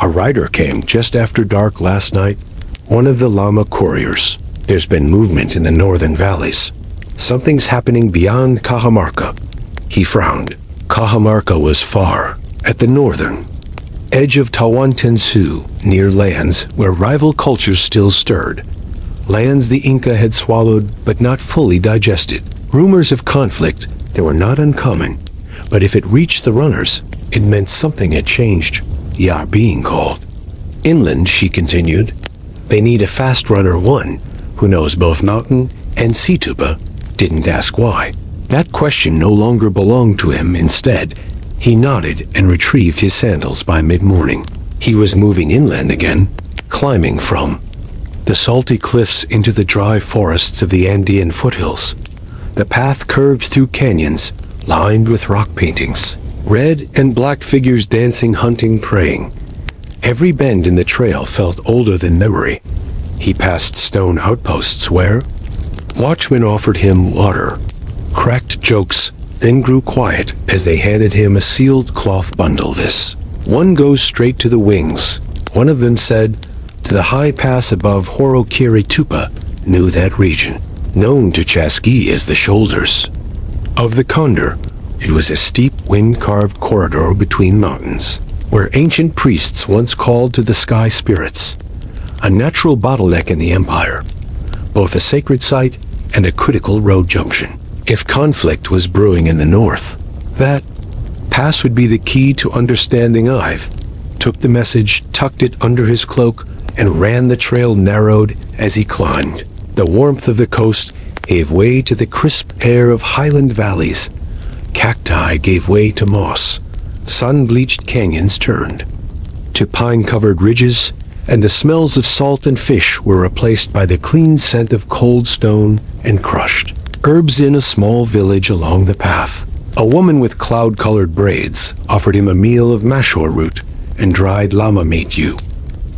"A rider came just after dark last night, one of the llama couriers. There's been movement in the northern valleys. Something's happening beyond Cajamarca." He frowned. Cajamarca was far, at the northern edge of Tawantinsuyu, near lands where rival cultures still stirred. Lands the Inca had swallowed but not fully digested. Rumors of conflict, they were not uncommon, but if it reached the runners, it meant something had changed. "You're being called." "Inland," she continued. "They need a fast runner, one who knows both mountain and sea." Tupa didn't ask why. That question no longer belonged to him. Instead, he nodded and retrieved his sandals. By mid-morning, he was moving inland again, climbing from the salty cliffs into the dry forests of the Andean foothills. The path curved through canyons, lined with rock paintings, red and black figures dancing, hunting, praying. Every bend in the trail felt older than memory. He passed stone outposts where watchmen offered him water, cracked jokes, then grew quiet as they handed him a sealed cloth bundle. "This one goes straight to the wings," one of them said, "to the high pass above Horokiri." Tupa knew that region, known to chasquis as the shoulders of the condor. It was a steep, wind-carved corridor between mountains, where ancient priests once called to the sky spirits, a natural bottleneck in the empire, both a sacred site and a critical road junction. If conflict was brewing in the north, that pass would be the key to understanding. Ive took the message, tucked it under his cloak, and ran. The trail narrowed as he climbed. The warmth of the coast gave way to the crisp air of highland valleys. Cacti gave way to moss. Sun-bleached canyons turned to pine-covered ridges, and the smells of salt and fish were replaced by the clean scent of cold stone and crushed herbs. In a small village along the path, a woman with cloud-colored braids offered him a meal of mashor root and dried llama meat. "You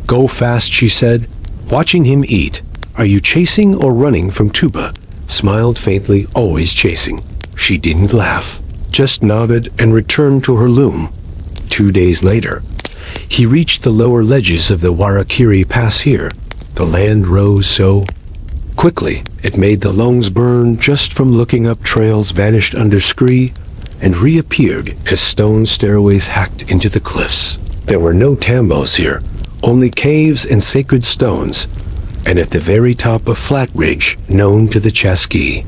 go fast," she said, watching him eat. "Are you chasing or running from?" Tupa smiled faintly. "Always chasing." She didn't laugh, just nodded and returned to her loom. 2 days later, he reached the lower ledges of the Warakiri Pass. Here, the land rose so quickly it made the lungs burn just from looking up. Trails vanished under scree and reappeared as stone stairways hacked into the cliffs. There were no tambos here, only caves and sacred stones, and at the very top a flat ridge known to the chasquis.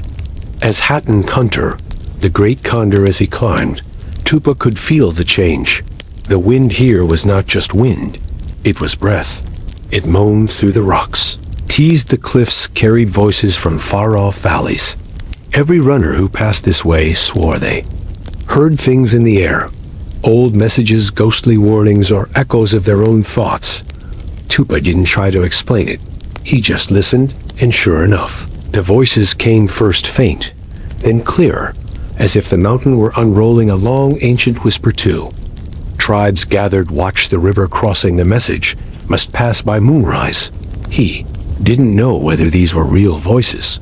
As Hatton Kunter, the great condor as he climbed, Tupa could feel the change. The wind here was not just wind, it was breath. It moaned through the rocks, teased the cliffs, carried voices from far-off valleys. Every runner who passed this way swore they heard things in the air, old messages, ghostly warnings, or echoes of their own thoughts. Tupa didn't try to explain it. He just listened, and sure enough, the voices came first faint, then clearer, as if the mountain were unrolling a long ancient whisper too. Tribes gathered, watched the river crossing the message, must pass by moonrise. He didn't know whether these were real voices,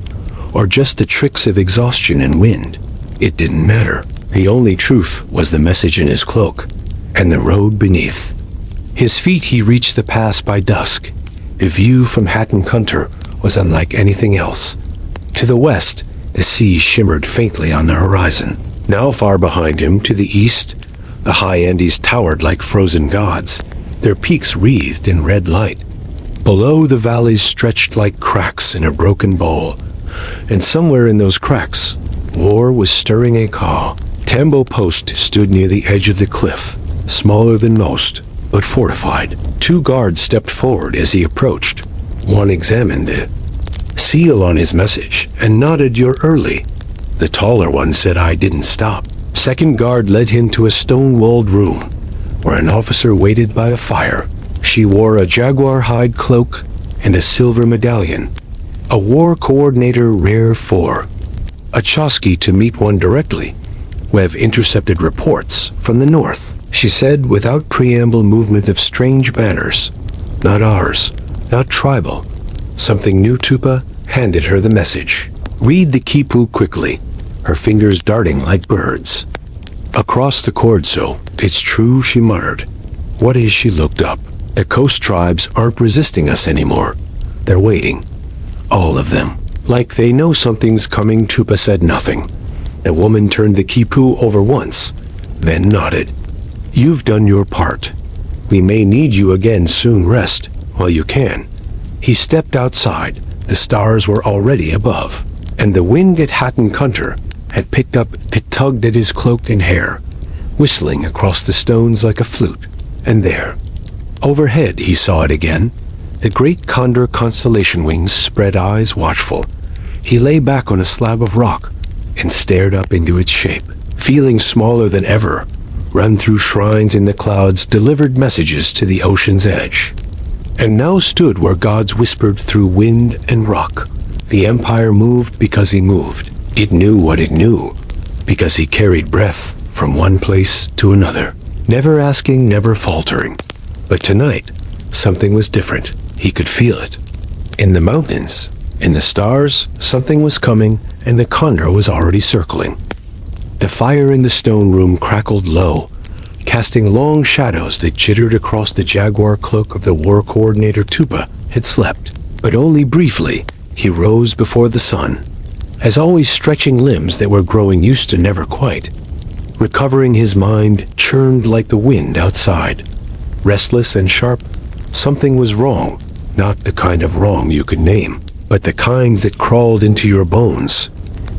or just the tricks of exhaustion and wind. It didn't matter. The only truth was the message in his cloak, and the road beneath. His feet he reached the pass by dusk. The view from Hatton Kunter was unlike anything else. To the west, the sea shimmered faintly on the horizon. Now far behind him, to the east, the high Andes towered like frozen gods, their peaks wreathed in red light. Below, the valleys stretched like cracks in a broken bowl, and somewhere in those cracks, war was stirring a caw. Tambo Post stood near the edge of the cliff, smaller than most, but fortified. Two guards stepped forward as he approached. One examined the seal on his message and nodded, "You're early." The taller one said, "I didn't stop." Second guard led him to a stone-walled room where an officer waited by a fire. She wore a jaguar hide cloak and a silver medallion, a war coordinator rare for a chasquis to meet one directly. "We've intercepted reports from the north," she said without preamble, movement of strange banners. "Not ours, not tribal. Something new." Tupa handed her the message. "Read the quipu quickly," her fingers darting like birds. "Across the Cordzo, it's true," she muttered. "What is?" She looked up. "The coast tribes aren't resisting us anymore. They're waiting. All of them. Like they know something's coming." Tupa said nothing. The woman turned the quipu over once, then nodded. "You've done your part. We may need you again soon. Rest while you can." He stepped outside. The stars were already above, and the wind at Hatton Kunter had picked up. It tugged at his cloak and hair, whistling across the stones like a flute. And there, overhead, he saw it again. The great condor constellation wings spread, eyes watchful. He lay back on a slab of rock and stared up into its shape. Feeling smaller than ever, run through shrines in the clouds, delivered messages to the ocean's edge, and now stood where gods whispered through wind and rock. The empire moved because he moved. It knew what it knew because he carried breath from one place to another, never asking, never faltering. But tonight, something was different. He could feel it. In the mountains, in the stars, something was coming, and the condor was already circling. The fire in the stone room crackled low, casting long shadows that jittered across the jaguar cloak of the war coordinator. Tupa had slept, but only briefly. He rose before the sun, as always stretching limbs that were growing used to never quite. Recovering his mind, churned like the wind outside. Restless and sharp, something was wrong. Not the kind of wrong you could name, but the kind that crawled into your bones.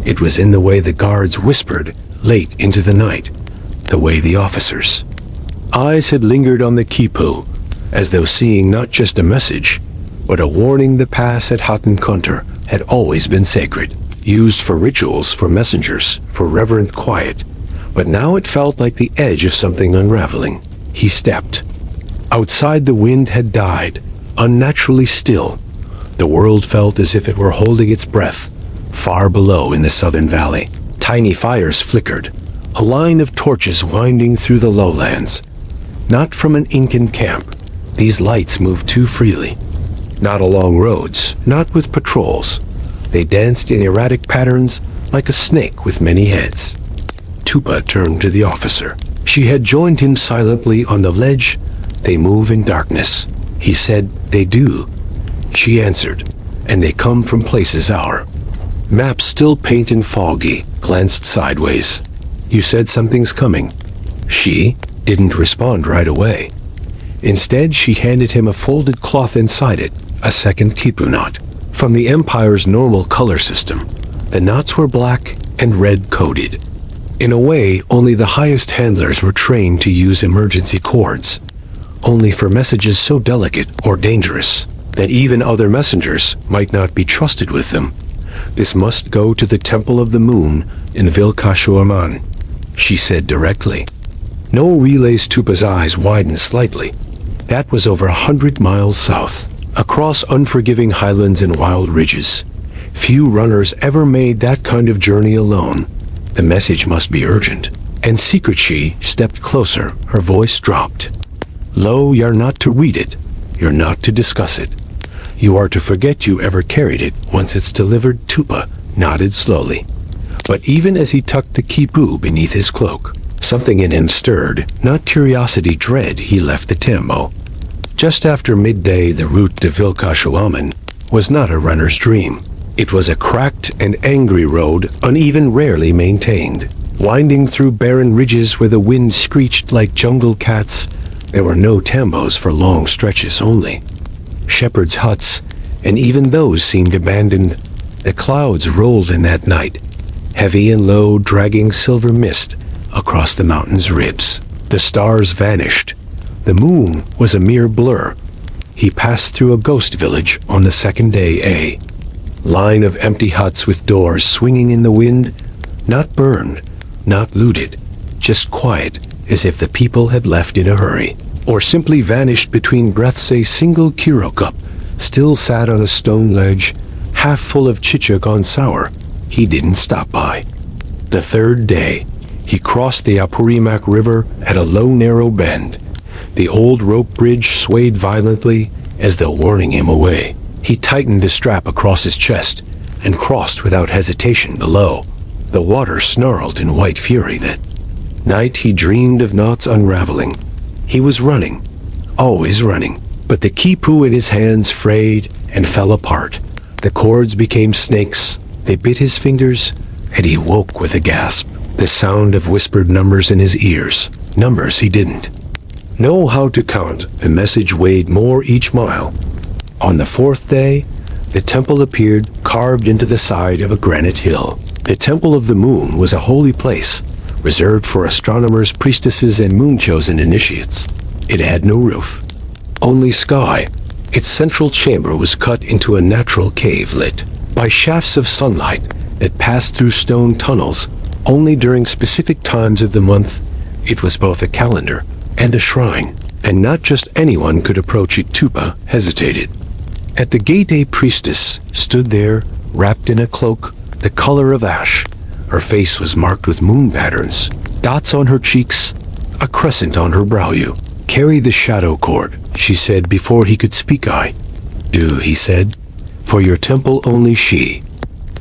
It was in the way the guards whispered late into the night, the way the officers. Eyes had lingered on the quipu, as though seeing not just a message, but a warning. The pass at Hatton Kunter had always been sacred, used for rituals, for messengers, for reverent quiet. But now it felt like the edge of something unraveling. He stepped. Outside, the wind had died, unnaturally still. The world felt as if it were holding its breath. Far below in the southern valley, tiny fires flickered, a line of torches winding through the lowlands. Not from an Incan camp. These lights moved too freely. Not along roads, not with patrols. They danced in erratic patterns like a snake with many heads. Tupa turned to the officer. She had joined him silently on the ledge. "They move in darkness." He said, "They do." She answered, "And they come from places our maps still paint in foggy." Glanced sideways. "You said something's coming." She didn't respond right away. Instead, she handed him a folded cloth inside it, a second quipu knot. From the Empire's normal color system, the knots were black and red-coated. In a way, only the highest handlers were trained to use emergency cords, only for messages so delicate or dangerous that even other messengers might not be trusted with them. This must go to the Temple of the Moon in Vilcashuaman, she said directly. No relays. Tupa's eyes widened slightly. That was over 100 miles south, across unforgiving highlands and wild ridges. Few runners ever made that kind of journey alone. The message must be urgent. And Secret She stepped closer, her voice dropped. Lo, you're not to read it. You're not to discuss it. You are to forget you ever carried it once it's delivered. Tupa nodded slowly. But even as he tucked the quipu beneath his cloak, something in him stirred, not curiosity, dread. He left the tambo. Just after midday, the route to Vilcashuaman was not a runner's dream. It was a cracked and angry road, uneven, rarely maintained. Winding through barren ridges where the wind screeched like jungle cats, there were no tambos for long stretches, only shepherds' huts, and even those seemed abandoned. The clouds rolled in that night, heavy and low, dragging silver mist across the mountain's ribs. The stars vanished. The moon was a mere blur. He passed through a ghost village on the second day. A line of empty huts with doors swinging in the wind, not burned, not looted, just quiet, as if the people had left in a hurry, or simply vanished between breaths. A single kiro cup still sat on a stone ledge, half full of chicha gone sour. He didn't stop by. The third day, he crossed the Apurimac River at a low, narrow bend. The old rope bridge swayed violently as though warning him away. He tightened the strap across his chest and crossed without hesitation below. The water snarled in white fury. That night he dreamed of knots unraveling. He was running, always running, but the quipu in his hands frayed and fell apart. The cords became snakes. They bit his fingers, and he woke with a gasp. The sound of whispered numbers in his ears, numbers he didn't know how to count. The message weighed more each mile. On the fourth day, the temple appeared, carved into the side of a granite hill. The Temple of the Moon was a holy place, reserved for astronomers, priestesses, and moon-chosen initiates. It had no roof, only sky. Its central chamber was cut into a natural cave lit by shafts of sunlight that passed through stone tunnels only during specific times of the month. It was both a calendar and a shrine, and not just anyone could approach it. Tupa hesitated. At the gate, a priestess stood there, wrapped in a cloak the color of ash. Her face was marked with moon patterns, dots on her cheeks, a crescent on her brow. You carry the shadow cord, she said before he could speak. I do, he said. For your temple only. She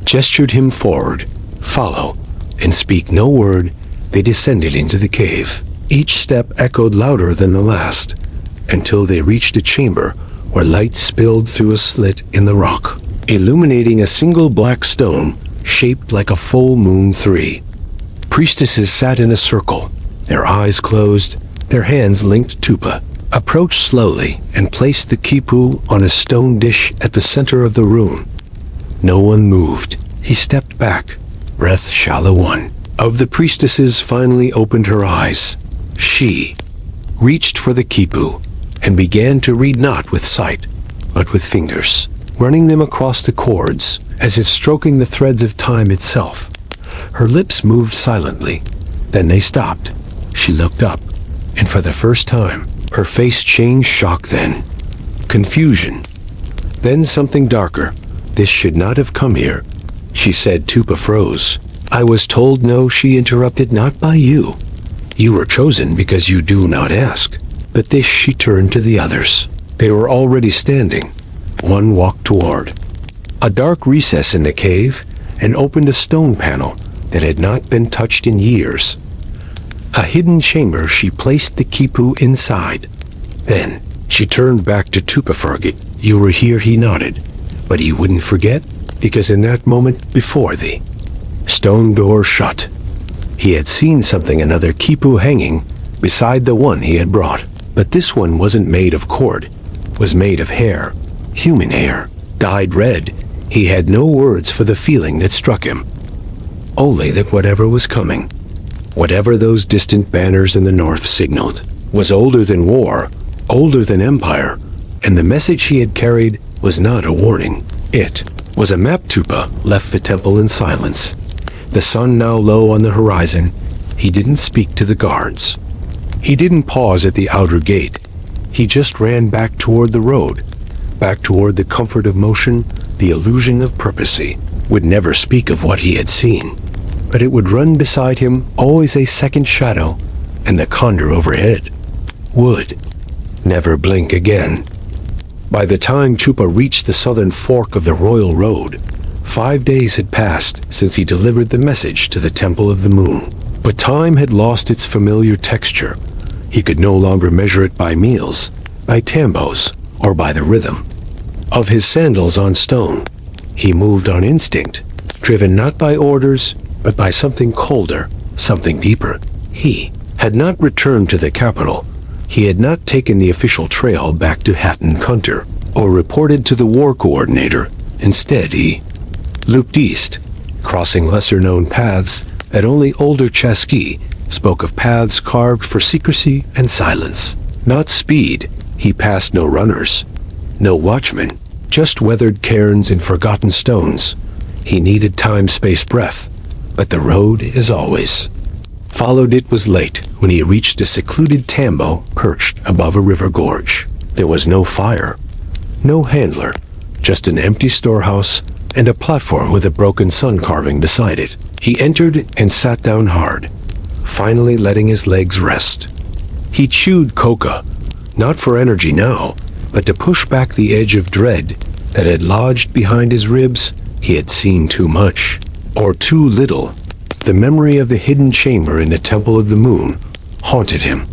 gestured him forward. Follow, and speak no word. They descended into the cave. Each step echoed louder than the last, until they reached a chamber where light spilled through a slit in the rock, illuminating a single black stone shaped like a full moon. 3 priestesses sat in a circle, their eyes closed, their hands linked. Tupa approached slowly and placed the quipu on a stone dish at the center of the room. No one moved. He stepped back, breath shallow. One of the priestesses finally opened her eyes. She reached for the quipu and began to read, not with sight, but with fingers, running them across the cords, as if stroking the threads of time itself. Her lips moved silently, then they stopped. She looked up, and for the first time, her face changed. Shock, then confusion, then something darker. This should not have come here, she said. Tupa froze. I was told no, she interrupted, not by you. You were chosen because you do not ask. But this, she turned to the others. They were already standing. One walked toward a dark recess in the cave and opened a stone panel that had not been touched in years. A hidden chamber. She placed the quipu inside. Then she turned back to Tupa. Forget you were here, he nodded. But he wouldn't forget, because in that moment before the stone door shut, he had seen something, another quipu hanging beside the one he had brought. But this one wasn't made of cord, was made of hair, human hair, dyed red. He had no words for the feeling that struck him. Only that whatever was coming, whatever those distant banners in the north signaled, was older than war, older than empire, and the message he had carried was not a warning. It was a map. Tupa left the temple in silence. The sun now low on the horizon, he didn't speak to the guards. He didn't pause at the outer gate. He just ran back toward the road, back toward the comfort of motion, the illusion of purpose. He would never speak of what he had seen, but it would run beside him, always a second shadow, and the condor overhead would never blink again. By the time Tupa reached the southern fork of the Royal Road, 5 days had passed since he delivered the message to the Temple of the Moon. But time had lost its familiar texture. He could no longer measure it by meals, by tambos, or by the rhythm of his sandals on stone. He moved on instinct, driven not by orders, but by something colder, something deeper. He had not returned to the capital. He had not taken the official trail back to Hatton Kunter, or reported to the war coordinator. Instead, he looped east, crossing lesser-known paths that only older chasquis spoke of, paths carved for secrecy and silence. Not speed. He passed no runners, no watchmen, just weathered cairns and forgotten stones. He needed time, space, breath, but the road, as always, followed. It was late when he reached a secluded tambo perched above a river gorge. There was no fire, no handler, just an empty storehouse and a platform with a broken sun carving beside it. He entered and sat down hard, finally letting his legs rest. He chewed coca, not for energy now, but to push back the edge of dread that had lodged behind his ribs. He had seen too much, or too little. The memory of the hidden chamber in the Temple of the Moon haunted him,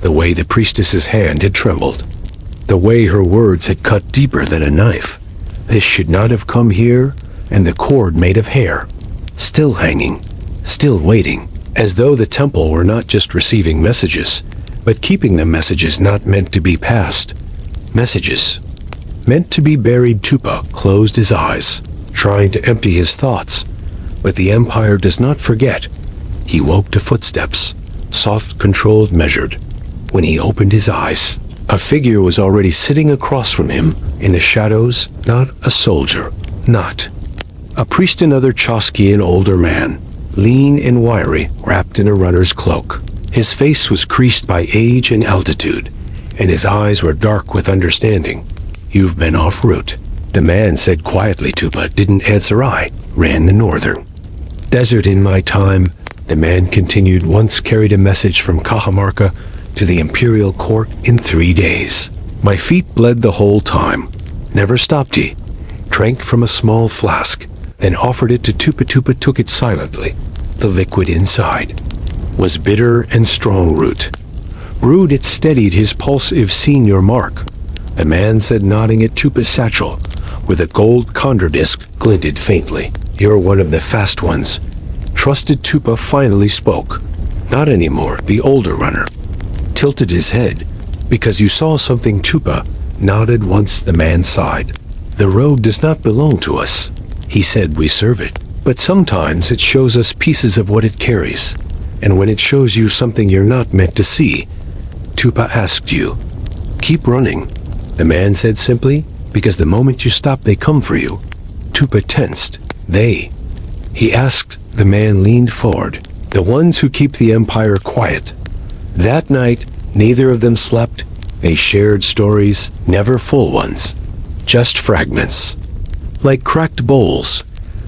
the way the priestess's hand had trembled, the way her words had cut deeper than a knife. This should not have come here, and the cord made of hair, still hanging, still waiting, as though the temple were not just receiving messages, but keeping the messages not meant to be passed. Messages meant to be buried. Tupa closed his eyes, trying to empty his thoughts, but the Empire does not forget. He woke to footsteps, soft, controlled, measured. When he opened his eyes, a figure was already sitting across from him in the shadows. Not a soldier, not a priest, another chasquis, an older man, lean and wiry, wrapped in a runner's cloak. His face was creased by age and altitude, and his eyes were dark with understanding. "You've been off route," the man said quietly. Tupa didn't answer. "I ran the northern desert in my time," the man continued. "Once carried a message from Cajamarca to the imperial court in 3 days. My feet bled the whole time. Never stopped." He drank from a small flask, then offered it to Tupa. Tupa took it silently. The liquid inside was bitter and strong root. Brewed, it steadied his pulse. "I've seen your mark," the man said, nodding at Tupa's satchel, where the gold condor disc glinted faintly. "You're one of the fast ones." Trusted Tupa finally spoke. "Not anymore," the older runner tilted his head. "Because you saw something." Tupa nodded once. The man sighed. "The road does not belong to us," he said. "We serve it. But sometimes it shows us pieces of what it carries. And when it shows you something you're not meant to see," Tupa asked, "you keep running," the man said simply, "because the moment you stop they come for you." Tupa tensed. "They?" he asked. The man leaned forward. "The ones who keep the Empire quiet." That night, neither of them slept. They shared stories, never full ones, just fragments, like cracked bowls.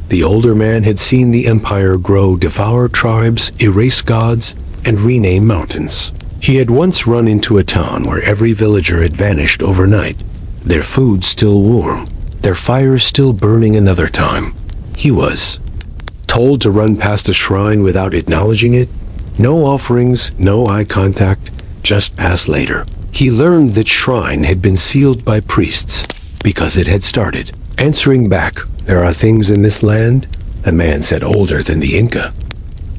The older man had seen the Empire grow, devour tribes, erase gods, and rename mountains. He had once run into a town where every villager had vanished overnight, their food still warm, their fires still burning. Another time, he was told to run past a shrine without acknowledging it. No offerings, no eye contact, just pass later. He learned that shrine had been sealed by priests because it had started answering back. "There are things in this land," the man said, "older than the Inca,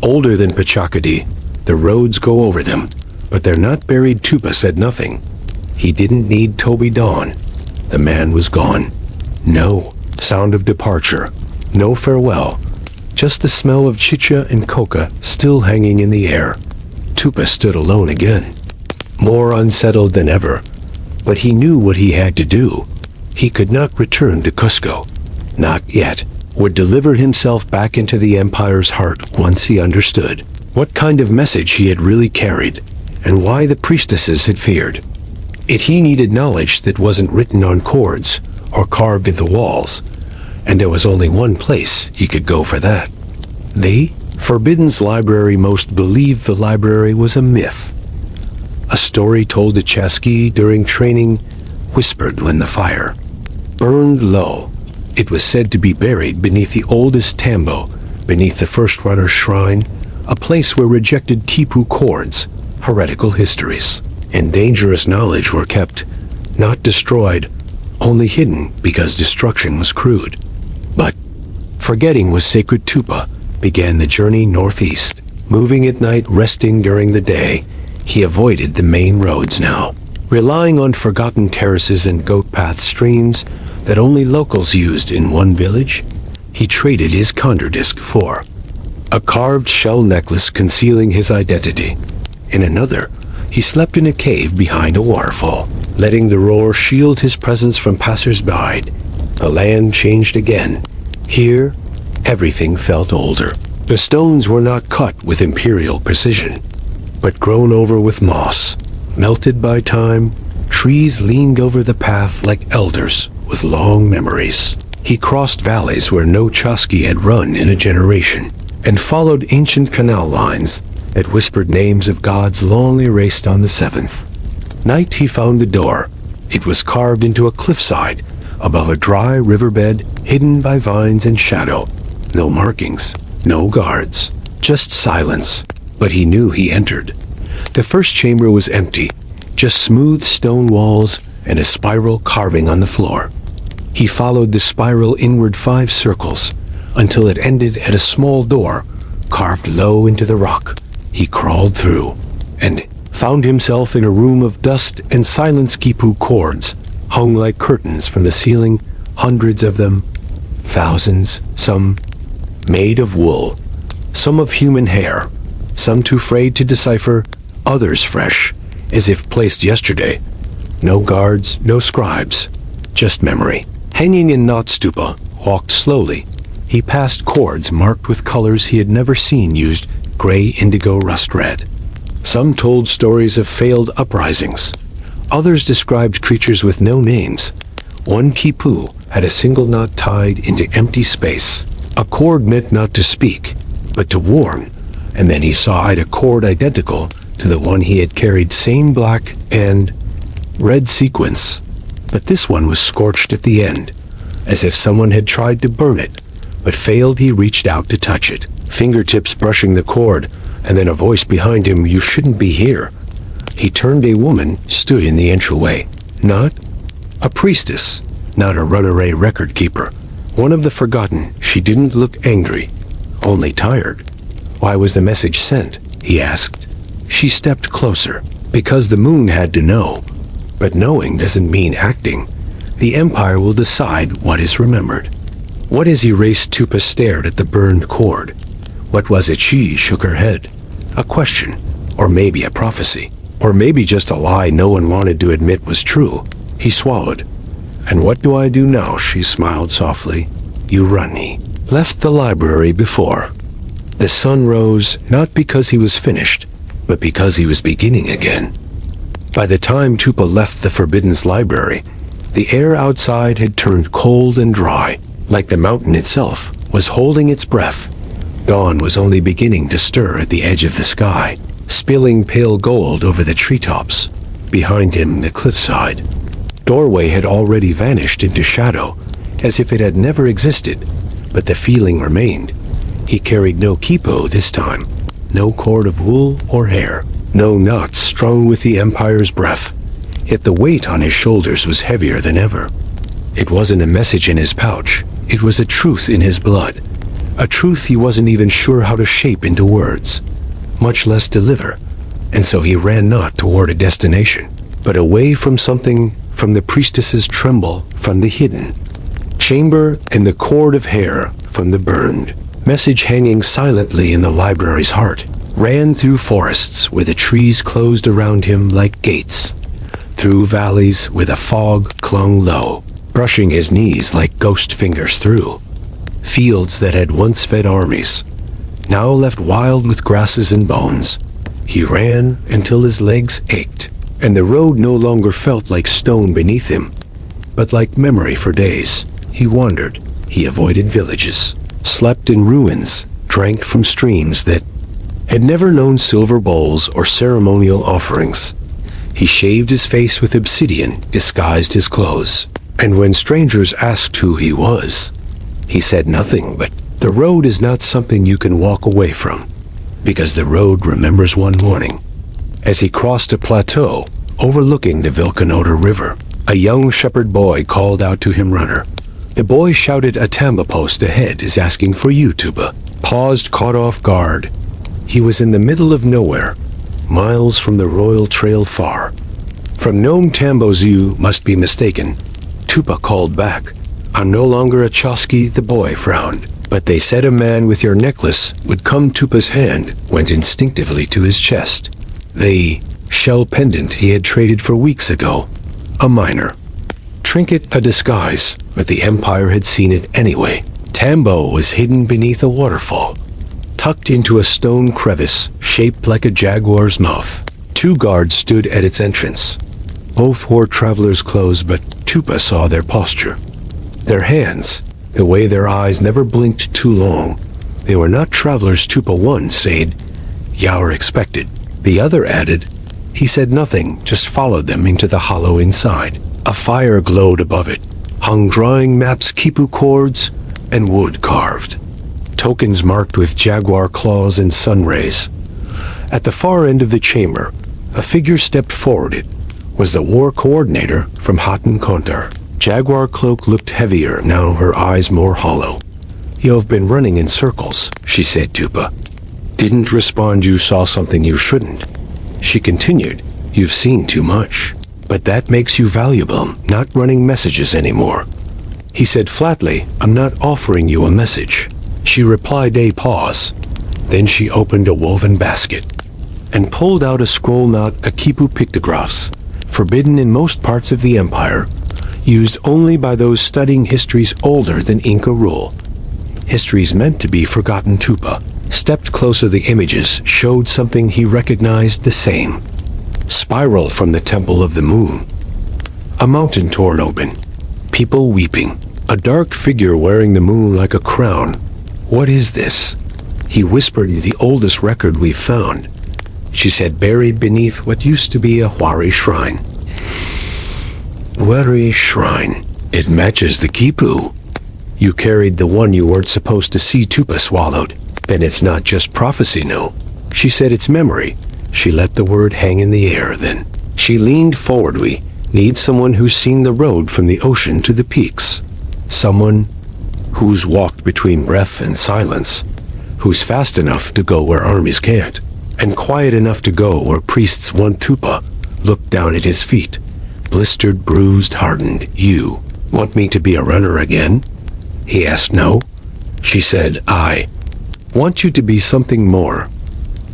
older than Pachacadi. The roads go over them, But their not buried Tupa said nothing. He didn't need Toby Dawn. The man was gone. No sound of departure. No farewell. Just the smell of chicha and coca still hanging in the air. Tupa stood alone again, more unsettled than ever. But he knew what he had to do. He could not return to Cusco. Not yet. Would deliver himself back into the Empire's heart once he understood what kind of message he had really carried, and why the priestesses had feared it. He needed knowledge that wasn't written on cords or carved into walls, and there was only one place he could go for that. The Forbidden's library most believed the library was a myth. A story told to chasquis during training, whispered when the fire burned low. It was said to be buried beneath the oldest tambo, beneath the first runner's shrine, a place where rejected quipu cords, heretical histories, and dangerous knowledge were kept, not destroyed, only hidden because destruction was crude. But forgetting was sacred. Tupa began the journey northeast, moving at night, resting during the day. He avoided the main roads now, relying on forgotten terraces and goat path streams that only locals used. In one village, he traded his condor disc for a carved shell necklace concealing his identity. In another, he slept in a cave behind a waterfall, letting the roar shield his presence from passers-by. The land changed again. Here, everything felt older. The stones were not cut with imperial precision, but grown over with moss. Melted by time, trees leaned over the path like elders with long memories. He crossed valleys where no chasquis had run in a generation, and followed ancient canal lines that whispered names of gods long erased on the seventh night. He found the door. It was carved into a cliffside above a dry riverbed hidden by vines and shadow. No markings, no guards, just silence. But he knew he entered. The first chamber was empty, just smooth stone walls and a spiral carving on the floor. He followed the spiral inward 5 circles until it ended at a small door carved low into the rock. He crawled through and found himself in a room of dust and silence. Quipu cords hung like curtains from the ceiling, hundreds of them, thousands, some made of wool, some of human hair, some too frayed to decipher, others fresh, as if placed yesterday. No guards, no scribes, just memory. Hanging in knots, Tupa walked slowly. He passed cords marked with colors he had never seen used: gray, indigo, rust red. Some told stories of failed uprisings. Others described creatures with no names. One quipu had a single knot tied into empty space. A cord meant not to speak, but to warn. And then he sawed a cord identical to the one he had carried, same black and red sequence. But this one was scorched at the end, as if someone had tried to burn it, but failed. He reached out to touch it, fingertips brushing the cord, and then a voice behind him: "You shouldn't be here." He turned. A woman stood in the entryway. Not a priestess, not a runaway record keeper. One of the forgotten. She didn't look angry, only tired. Why was the message sent? He asked. She stepped closer. Because the moon had to know. But knowing doesn't mean acting. The Empire will decide what is remembered. What is erased? Tupa stared at the burned cord. What was it? She shook her head. A question, or maybe a prophecy, or maybe just a lie no one wanted to admit was true. He swallowed. And what do I do now? She smiled softly. You run. He left the library before the sun rose, not because he was finished, but because he was beginning again. By the time Tupa left the Forbidden's library, the air outside had turned cold and dry, like the mountain itself was holding its breath. Dawn was only beginning to stir at the edge of the sky, spilling pale gold over the treetops. Behind him, the cliffside doorway had already vanished into shadow, as if it had never existed, but the feeling remained. He carried no quipu this time, no cord of wool or hair, no knots strung with the Empire's breath. Yet the weight on his shoulders was heavier than ever. It wasn't a message in his pouch, it was a truth in his blood. A truth he wasn't even sure how to shape into words, much less deliver. and so he ran not toward a destination, but away from something, from the priestess's tremble, from the hidden chamber, and the cord of hair from the burned message hanging silently in the library's heart, ran through forests where the trees closed around him like gates, through valleys where the fog clung low, brushing his knees like ghost fingers through fields that had once fed armies, now left wild with grasses and bones. He ran until his legs ached, and the road no longer felt like stone beneath him, but like memory for days. He wandered, he avoided villages, slept in ruins, drank from streams that had never known silver bowls or ceremonial offerings. He shaved his face with obsidian, disguised his clothes, and when strangers asked who he was, he said nothing, but the road is not something you can walk away from, because the road remembers one morning. As he crossed a plateau overlooking the Vilcanota River, a young shepherd boy called out to him, "Runner." The boy shouted, "A tamba post ahead is asking for you, Tupa." Paused, caught off guard. He was in the middle of nowhere, miles from the royal trail far. "From Nome Tambos, you must be mistaken," Tupa called back. "I'm no longer a chasquis," the boy frowned. "But they said a man with your necklace would come." Tupa's hand went instinctively to his chest. The shell pendant he had traded for weeks ago. A minor trinket, a disguise, but the Empire had seen it anyway. Tambo was hidden beneath a waterfall, tucked into a stone crevice shaped like a jaguar's mouth. 2 guards stood at its entrance. Both wore traveler's clothes, but Tupa saw their posture. Their hands, the way their eyes never blinked too long. They were not travelers, Tupa. One said, "Yaur expected." The other added, "He said nothing, just followed them into the hollow inside." A fire glowed above it, hung drawing maps, quipu cords, and wood carved tokens marked with jaguar claws and sun rays. At the far end of the chamber, a figure stepped forward. It was the war coordinator from Hatan Kontar. Jaguar cloak looked heavier, now her eyes more hollow. "You've been running in circles," she said. Tupa didn't respond. "You saw something you shouldn't." She continued, "You've seen too much. But that makes you valuable, not running messages anymore." He said flatly, "I'm not offering you a message." She replied. A pause. Then she opened a woven basket and pulled out a scroll, not a quipu, pictographs, forbidden in most parts of the Empire, used only by those studying histories older than Inca rule. Histories meant to be forgotten. Tupa stepped closer. The images showed something he recognized, the same spiral from the Temple of the Moon. A mountain torn open, people weeping, a dark figure wearing the moon like a crown. "What is this?" he whispered. "The oldest record we've found," she said, "buried beneath what used to be a Wari shrine." Wari shrine. It matches the quipu. "You carried the one you weren't supposed to see," Tupa swallowed. "Then it's not just prophecy, no," she said. "It's memory." She let the word hang in the air, then she leaned forward. "We need someone who's seen the road from the ocean to the peaks. Someone who's walked between breath and silence, who's fast enough to go where armies can't, and quiet enough to go where priests want." Tupa looked down at his feet, blistered, bruised, hardened. "You want me to be a runner again?" he asked. "No," she said. "I want you to be something more."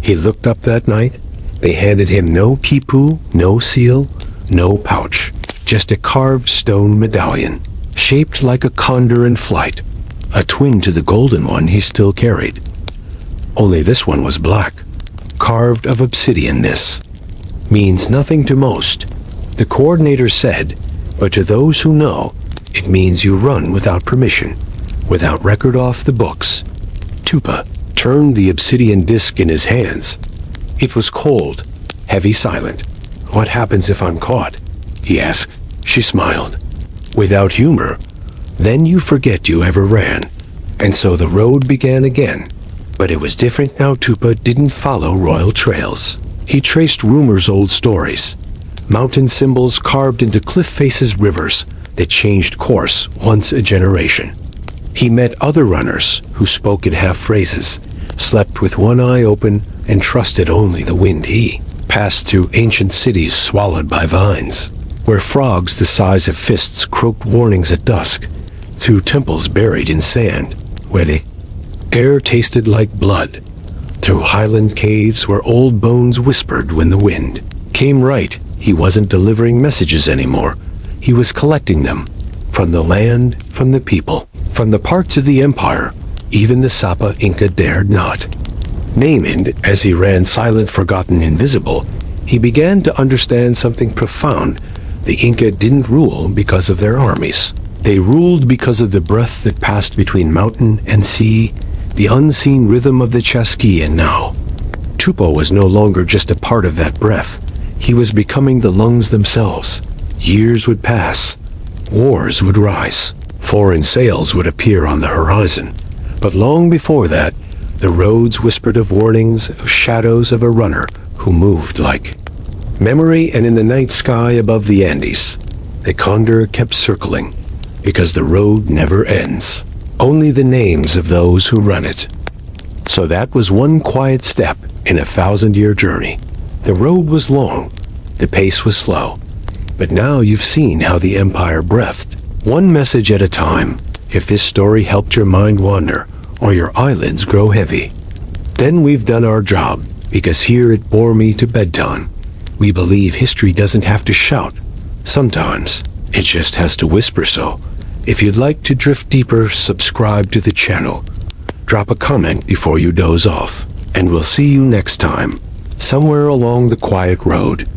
He looked up that night. They handed him no quipu, no seal, no pouch, just a carved stone medallion, shaped like a condor in flight, a twin to the golden one he still carried. Only this one was black, carved of obsidian. "This means nothing to most," the coordinator said, "but to those who know, it means you run without permission, without record off the books." Tupa turned the obsidian disc in his hands. It was cold, heavy, silent. "What happens if I'm caught?" he asked. She smiled, without humor. "Then you forget you ever ran." And so the road began again. But it was different now. Tupa didn't follow royal trails. He traced rumors, old stories, mountain symbols carved into cliff faces, rivers that changed course once a generation. He met other runners who spoke in half phrases, slept with one eye open, and trusted only the wind. He passed through ancient cities swallowed by vines, where frogs the size of fists croaked warnings at dusk, through temples buried in sand, where the air tasted like blood, through highland caves where old bones whispered when the wind came right. He wasn't delivering messages anymore. He was collecting them, from the land, from the people, from the parts of the empire even the Sapa Inca dared not name. And as he ran silent, forgotten, invisible, he began to understand something profound. The Inca didn't rule because of their armies. They ruled because of the breath that passed between mountain and sea, the unseen rhythm of the chasquis. And now, Tupou was no longer just a part of that breath. He was becoming the lungs themselves. Years would pass. Wars would rise. Foreign sails would appear on the horizon. But long before that, the roads whispered of warnings, of shadows of a runner who moved like memory. And in the night sky above the Andes, the condor kept circling, because the road never ends. Only the names of those who run it. So that was one quiet step in a 1,000-year journey. The road was long, the pace was slow. But now you've seen how the empire breathed, one message at a time. If this story helped your mind wander, or your eyelids grow heavy, then we've done our job, because here it bore me to bedtime. We believe history doesn't have to shout. Sometimes it just has to whisper. So if you'd like to drift deeper, subscribe to the channel. Drop a comment before you doze off, and we'll see you next time, somewhere along the quiet road.